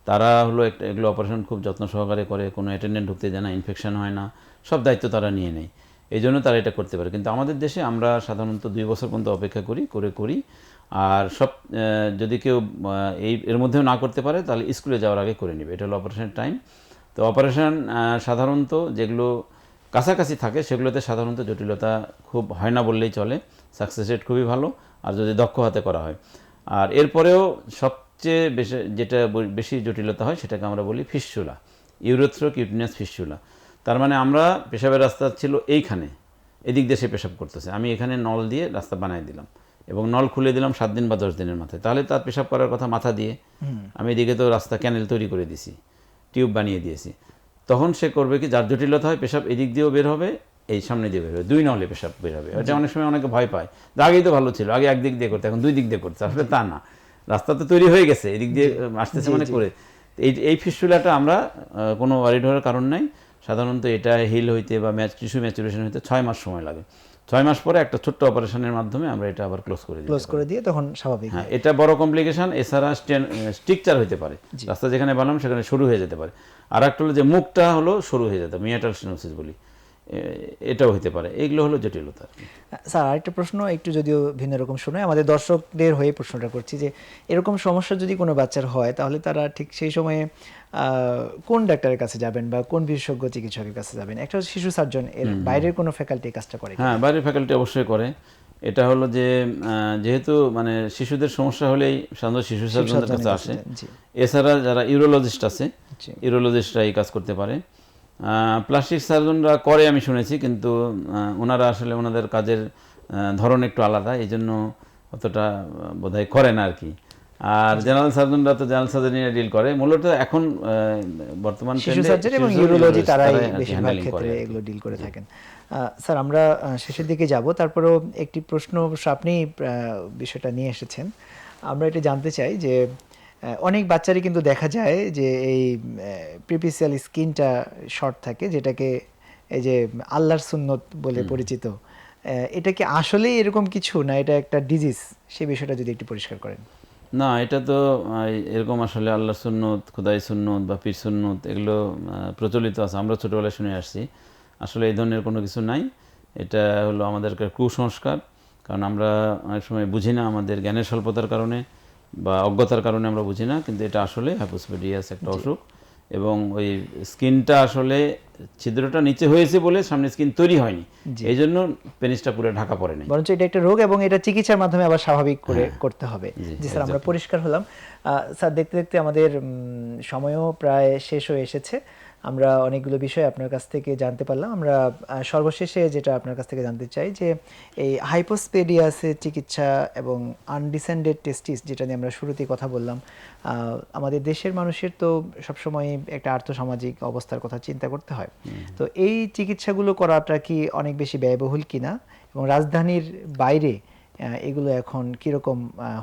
তারা হলো এগুলো অপারেশন খুব যত্ন সহকারে করে, কোনো অ্যাটেন্ডেন্ট ঢুকতে যায় না, ইনফেকশন হয় না, সব দায়িত্ব তারা নিয়ে নেয়, এই জন্য তারা এটা করতে পারে। কিন্তু আমাদের দেশে আমরা সাধারণত 2 বছর পর্যন্ত অপেক্ষা করি। আর যদি কেউ এর মধ্যেও না করতে পারে, তাহলে স্কুলে যাওয়ার আগে করে নেবে। এটা হলো অপারেশনের টাইম। তো অপারেশন সাধারণত যেগুলো কাছাকাছি থাকে, সেগুলোতে সাধারণত জটিলতা খুব হয় না বললেই চলে, সাকসেস রেট খুবই ভালো, আর যদি দক্ষ হাতে করা হয়। আর এরপরেও সবচেয়ে বেশি জটিলতা হয়, সেটাকে আমরা বলি ফিস্চুলা, ইউরেথ্রোকিউটিনিয়াস ফিস্চুলা। তার মানে আমরা পেশাবের রাস্তা ছিল এইখানে, এদিক দিয়ে সে পেশাব করতেছে, আমি এখানে নল দিয়ে রাস্তা বানিয়ে দিলাম এবং নল খুলে দিলাম 7 দিন বা 10 দিনের মাথায়, তাহলে তার পেশাব করার কথা মাথা দিয়ে, আমি এদিকে তো রাস্তা ক্যানেল তৈরি করে দিছি, টিউব বানিয়ে দিয়েছি। তখন সে করবে কি, যার জটিলতা হয়, পেশাব এদিক দিয়েও বের হবে, এই সামনে দিয়ে বের হবে, 2 নলে পেশাব বের হবে। এটা অনেক সময় অনেকে ভয় পায়, আগেই তো ভালো ছিল, আগে একদিক দিয়ে করতে, এখন 2 দিক দিয়ে করতে। আসলে তা না, রাস্তা তো তৈরি হয়ে গেছে, এদিক দিয়ে আসতেছে মানে করে। এই ফিস্চুলাটা আমরা কোনো ওয়ারিড হওয়ার কারণ নাই। সাধারণত এটা হিল হইতে বা টিস্যু ম্যাচুরেশন হইতে 6 মাস সময় লাগে। 6 মাস পরে একটা ছোট্ট অপারেশনের মাধ্যমে আমরা এটা আবার ক্লোজ করে দিয়ে তখন স্বাভাবিক। হ্যাঁ, এটা বড় কমপ্লিকেশন। এছাড়া স্ট্রিকচার হইতে পারে, রাস্তা যেখানে বানালাম সেখানে সরু হয়ে যেতে পারে। আর একটা হলো যে মুখটা হলো সরু হয়ে যেতে, মিয়াটাল স্টেনোসিস বলি, এটাও হতে পারে। এইগুলো হলো জটিলতা। স্যার, আরেকটা প্রশ্ন, একটু যদিও ভিন্ন রকম শোনায়, আমাদের দর্শকদের হয়ে প্রশ্নটা করছি যে এরকম সমস্যা যদি কোনো বাচ্চার হয়, তাহলে তারা ঠিক সেই সময়ে কোন ডাক্তারের কাছে যাবেন বা কোন বিশেষজ্ঞ চিকিৎসকের কাছে যাবেন? একটা শিশু সার্জন, এর বাইরের কোনো ফ্যাকাল্টি কাজটা করে? হ্যাঁ, বাইরের ফ্যাকাল্টি অবশ্যই করে। এটা হলো যে যেহেতু মানে শিশুদের সমস্যা হলেই সাধারণত শিশু সার্জনের কাছে আসে। এছাড়া যারা ইউরোলজিস্ট আছে, ইউরোলজিস্টরা এই কাজ করতে পারে। প্লাস্টিক সার্জনরা করে আমি শুনেছি, কিন্তু ওনারা আসলে ওনাদের কাজের ধরন একটু আলাদা, এই জন্য অতটা বোধহয় করে না আর কি। আর জেনারেল সার্জনরা তো জেনারেল সার্জারি নিয়ে ডিল করে মূলত এখন বর্তমান শিশু ট্রেন্ডে সার্জারি এবং শিশু ইউরোলজি urologist তারাই তারাই আর কি বেশিরভাগ handling ক্ষেত্রে করে আর কি। এগুলো ডিল করে থাকেন। স্যার আমরা শেষের দিকে যাব, তারপরেও একটি প্রশ্ন অবশ্য আপনি বিষয়টা নিয়ে এসেছেন। আমরা এটা জানতে চাই যে অনেক বাচ্চারই কিন্তু দেখা যায় যে এই প্রিপিসিয়াল স্কিনটা শর্ট থাকে, যেটাকে এই যে আল্লাহর সুন্নত বলে পরিচিত। এটা কি আসলেই এরকম কিছু, না এটা একটা ডিজিজ? সেই বিষয়টা যদি একটু পরিষ্কার করেন। না, এটা তো এরকম আসলে আল্লাহর সুন্নত, খুদাই সুন্নত বা পীর সুন্নত এগুলো প্রচলিত আছে, আমরা ছোটোবেলায় শুনে আসছি। আসলে এই ধরনের কোনো কিছু নাই। এটা হলো আমাদের একটা কুসংস্কার, কারণ আমরা অনেক সময় বুঝি না, আমাদের জ্ঞানের স্বল্পতার কারণে বা অজ্ঞতার কারণে আমরা বুঝি না, কিন্তু এটা আসলে হাইপোস্পেডিয়াস একটা অসুখ। এবং ওই স্কিনটা আসলে ছিদ্রটা নিচে হয়েছে বলে সামনে স্কিন তৈরি হয়নি, এই জন্য পেনিসটা পুরো ঢাকা পড়ে নাই। বরঞ্চ এটা একটা রোগ এবং এটা চিকিৎসার মাধ্যমে আবার স্বাভাবিক করে করতে হবে। জি স্যার, আমরা পরিষ্কার হলাম। স্যার, দেখতে দেখতে আমাদের সময়ও প্রায় শেষ হয়ে এসেছে। আমরা অনেকগুলো বিষয় আপনার কাছ থেকে জানতে পারলাম। আমরা সর্বশেষে যেটা আপনার কাছ থেকে জানতে চাই যে এই হাইপোস্পেডিয়াসের চিকিৎসা এবং আনডিসেন্ডেড টেস্টিস, যেটা নিয়ে আমরা শুরুতেই কথা বললাম, আমাদের দেশের মানুষের তো সবসময় একটা আর্থসামাজিক অবস্থার কথা চিন্তা করতে হয়। তো এই চিকিৎসাগুলো করাটা কি অনেক বেশি ব্যয়বহুল কিনা, এবং রাজধানীর বাইরে এগুলো এখন কিরকম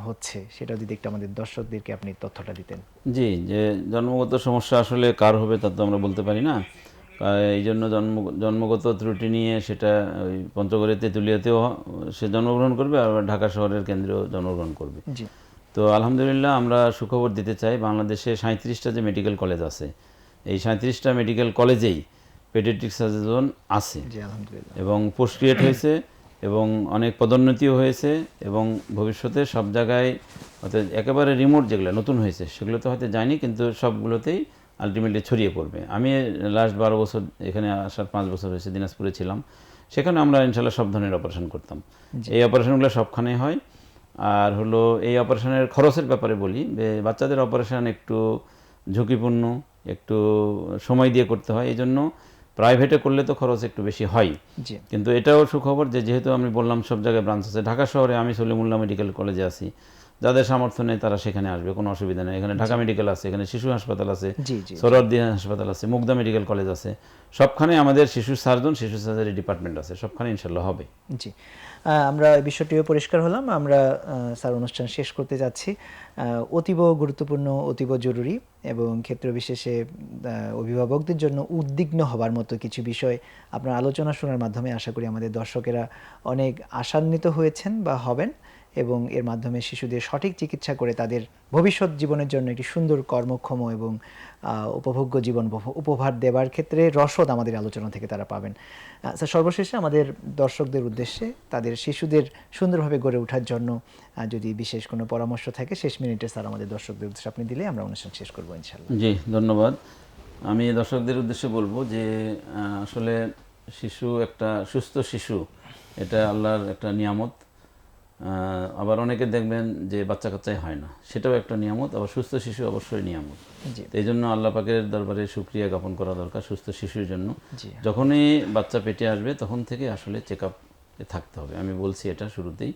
হচ্ছে, সেটা যদি একটু আমাদের দর্শকদেরকে আপনি তথ্যটা দিতেন। জি, যে জন্মগত সমস্যা আসলে কার হবে তা তো আমরা বলতে পারি না। এই জন্য জন্মগত ত্রুটি নিয়ে সেটা ওই পঞ্চগড়ে তেঁতুলিয়াতেও সে জন্মগ্রহণ করবে, আর ঢাকা শহরের কেন্দ্রেও জন্মগ্রহণ করবে। জি তো আলহামদুলিল্লাহ আমরা সুখবর দিতে চাই, বাংলাদেশে 37টা যে মেডিকেল কলেজ আছে, এই 37টা মেডিকেল কলেজেই পেডিয়াট্রিক সার্জন আছে জি আলহামদুলিল্লাহ। এবং পোস্ট ক্রিয়েট হয়েছে এবং অনেক পদোন্নতিও হয়েছে, এবং ভবিষ্যতে সব জায়গায় অর্থাৎ একেবারে রিমোট যেগুলো নতুন হয়েছে সেগুলোতে হয়তো যায়নি, কিন্তু সবগুলোতেই আলটিমেটলি ছড়িয়ে পড়বে। আমি লাস্ট 12 বছর এখানে আসার 5 বছর হয়েছে দিনাজপুরে ছিলাম, সেখানে আমরা ইনশাল্লাহ সব ধরনের অপারেশন করতাম। এই অপারেশনগুলো সবখানেই হয়। আর হলো এই অপারেশনের খরচের ব্যাপারে বলি, যে বাচ্চাদের অপারেশন একটু ঝুঁকিপূর্ণ, একটু সময় দিয়ে করতে হয়, এই জন্য প্রাইভেটে করলে তো খরচ একটু বেশি হয়। জি কিন্তু এটাও সুখবর যে যেহেতু আমি বললাম সব জায়গায় ব্রাঞ্চ আছে, ঢাকা শহরে আমি সলিমুল্লাহ মেডিকেল কলেজে আছি, যাদের সামর্থ্য নেই তারা সেখানে আসবে, কোনো অসুবিধা নেই। এখানে ঢাকা মেডিকেল আছে, এখানে শিশু হাসপাতাল আছে, জি জি সোহরাওয়ার্দী হাসপাতাল আছে, মুগদা মেডিকেল কলেজ আছে, সবখানে আমাদের শিশু সার্জন, শিশু সার্জারি ডিপার্টমেন্ট আছে, সবখানে ইনশাল্লাহ হবে। জি আমরা এই বিষয়টিও পরিষ্কার হলাম। আমরা স্যার অনুষ্ঠান শেষ করতে যাচ্ছি। অতীব গুরুত্বপূর্ণ, অতীব জরুরি এবং ক্ষেত্র বিশেষে অভিভাবকদের জন্য উদ্বিগ্ন হবার মতো কিছু বিষয় আপনার আলোচনা শোনার মাধ্যমে আশা করি আমাদের দর্শকেরা অনেক আশান্বিত হয়েছেন বা হবেন, এবং এর মাধ্যমে শিশুদের সঠিক চিকিৎসা করে তাদের ভবিষ্যৎ জীবনের জন্য একটি সুন্দর, কর্মক্ষম এবং উপভোগ্য জীবন উপহার দেওয়ার ক্ষেত্রে রসদ আমাদের আলোচনা থেকে তারা পাবেন। স্যার, সর্বশেষে আমাদের দর্শকদের উদ্দেশ্যে তাদের শিশুদের সুন্দরভাবে গড়ে ওঠার জন্য যদি বিশেষ কোনো পরামর্শ থাকে শেষ মিনিটে স্যার আমাদের দর্শকদের উদ্দেশ্যে আপনি দিলে আমরা অনুষ্ঠান শেষ করবো ইনশাআল্লাহ। জি, ধন্যবাদ। আমি দর্শকদের উদ্দেশ্যে বলবো যে আসলে শিশু, একটা সুস্থ শিশু এটা আল্লাহর একটা নিয়ামত। আবার অনেকে দেখবেন যে বাচ্চা কাচ্চাই হয় না, সেটাও একটা নিয়ামত। আবার সুস্থ শিশু অবশ্যই নিয়ামত। এই জন্য আল্লাহ পাকের দরবারে শুকরিয়া জ্ঞাপন করা দরকার সুস্থ শিশুর জন্য। যখনই বাচ্চা পেটে আসবে তখন থেকে আসলে চেক আপে থাকতে হবে। আমি বলছি এটা শুরুতেই,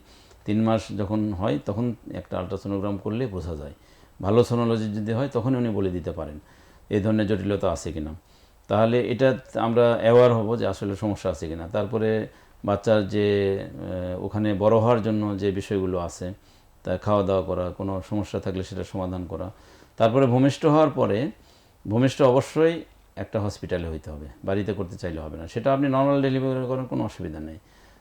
3 মাস যখন হয় তখন একটা আলট্রাসোনোগ্রাম করলে বোঝা যায়। ভালো সোনোলজি যদি হয় তখন উনি বলে দিতে পারেন এই ধরনের জটিলতা আছে কিনা। তাহলে এটা আমরা অ্যাওয়ার হব যে আসলে সমস্যা আছে কিনা। তারপরে বাচ্চার যে ওখানে বড় হওয়ার জন্য যে বিষয়গুলো আছে, তা খাওয়া দাওয়া করা, কোনো সমস্যা থাকলে সেটা সমাধান করা। তারপরে ভূমিষ্ঠ হওয়ার পরে, ভূমিষ্ঠ অবশ্যই একটা হসপিটালে হইতে হবে, বাড়িতে করতে চাইলে হবে না। সেটা আপনি নর্মাল ডেলিভারি করার কোনো অসুবিধা নেই।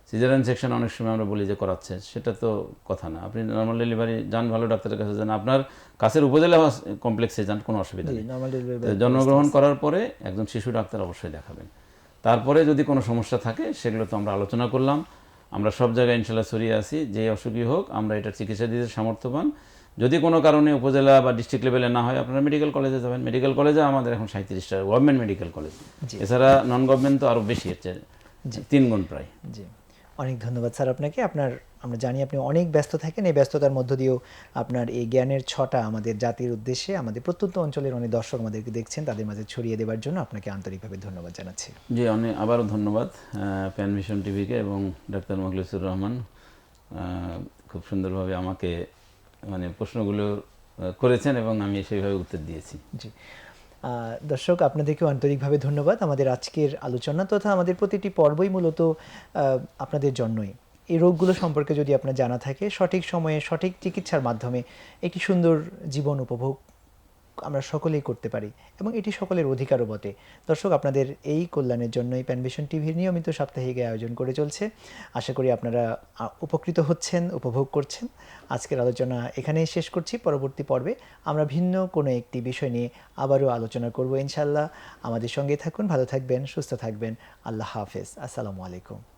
সিজারিয়ান সেকশন অনেক সময় আমরা বলি যে করাচ্ছে, সেটা তো কথা না। আপনি নর্মাল ডেলিভারি যান, ভালো ডাক্তারের কাছে যান, আপনার কাছের উপজেলা কমপ্লেক্সে যান, কোনো অসুবিধা নেই। জন্মগ্রহণ করার পরে একজন শিশু ডাক্তার অবশ্যই দেখাবেন। তারপরে যদি কোনো সমস্যা থাকে সেগুলো তো আমরা আলোচনা করলাম। আমরা সব জায়গায় ইনশাল্লাহ ছড়িয়ে আসি, যে অসুখই হোক আমরা এটার চিকিৎসা দিতে সামর্থ্যবান। যদি কোনো কারণে উপজেলা বা ডিস্ট্রিক্ট লেভেলে না হয়, আপনারা মেডিকেল কলেজে যাবেন। মেডিকেল কলেজে আমাদের এখন 37টা গভর্নমেন্ট মেডিকেল কলেজ, এছাড়া নন গভর্নমেন্ট তো আরও বেশি হচ্ছে, 3 গুণ প্রায়। জি, অনেক ধন্যবাদ স্যার আপনাকে। আমরা জানি আপনি অনেক ব্যস্ত থাকেন, এই ব্যস্ততার মধ্য দিয়েও আপনার এই জ্ঞানের ছটা আমাদের জাতির উদ্দেশ্যে, আমাদের প্রত্যন্ত অঞ্চলের অনেক দর্শক আমাদেরকে দেখছেন, তাদের মাঝে ছড়িয়ে দেওয়ার জন্য আপনাকে আন্তরিকভাবে ধন্যবাদ জানাচ্ছি। জি, আবারও ধন্যবাদ প্যান ভিশন টিভিকে এবং ডাক্তার মোখলেসুর রহমান খুব সুন্দরভাবে আমাকে মানে প্রশ্নগুলো করেছেন এবং আমি সেইভাবে উত্তর দিয়েছি। জি দর্শক, আপনাদেরকেও আন্তরিকভাবে ধন্যবাদ। আমাদের আজকের আলোচনা তথা আমাদের প্রতিটি পর্বই মূলত আপনাদের জন্যই। এই রোগগুলো সম্পর্কে যদি আপনার জানা থাকে, সঠিক সময়ে সঠিক চিকিৎসার মাধ্যমে একটি সুন্দর জীবন উপভোগ আমরা সকলেই করতে পারি এবং এটি সকলের অধিকারও বটে। দর্শক, আপনাদের এই কল্যাণের জন্যই প্যানভিশন টিভির নিয়মিত সাপ্তাহিক আয়োজন করে চলছে। আশা করি আপনারা উপকৃত হচ্ছেন, উপভোগ করছেন। আজকের আলোচনা এখানেই শেষ করছি। পরবর্তী পর্বে আমরা ভিন্ন কোনো একটি বিষয় নিয়ে আবারও আলোচনা করব ইনশাআল্লাহ। আমাদের সঙ্গে থাকুন, ভালো থাকবেন, সুস্থ থাকবেন। আল্লাহ হাফেজ। আসসালামু আলাইকুম।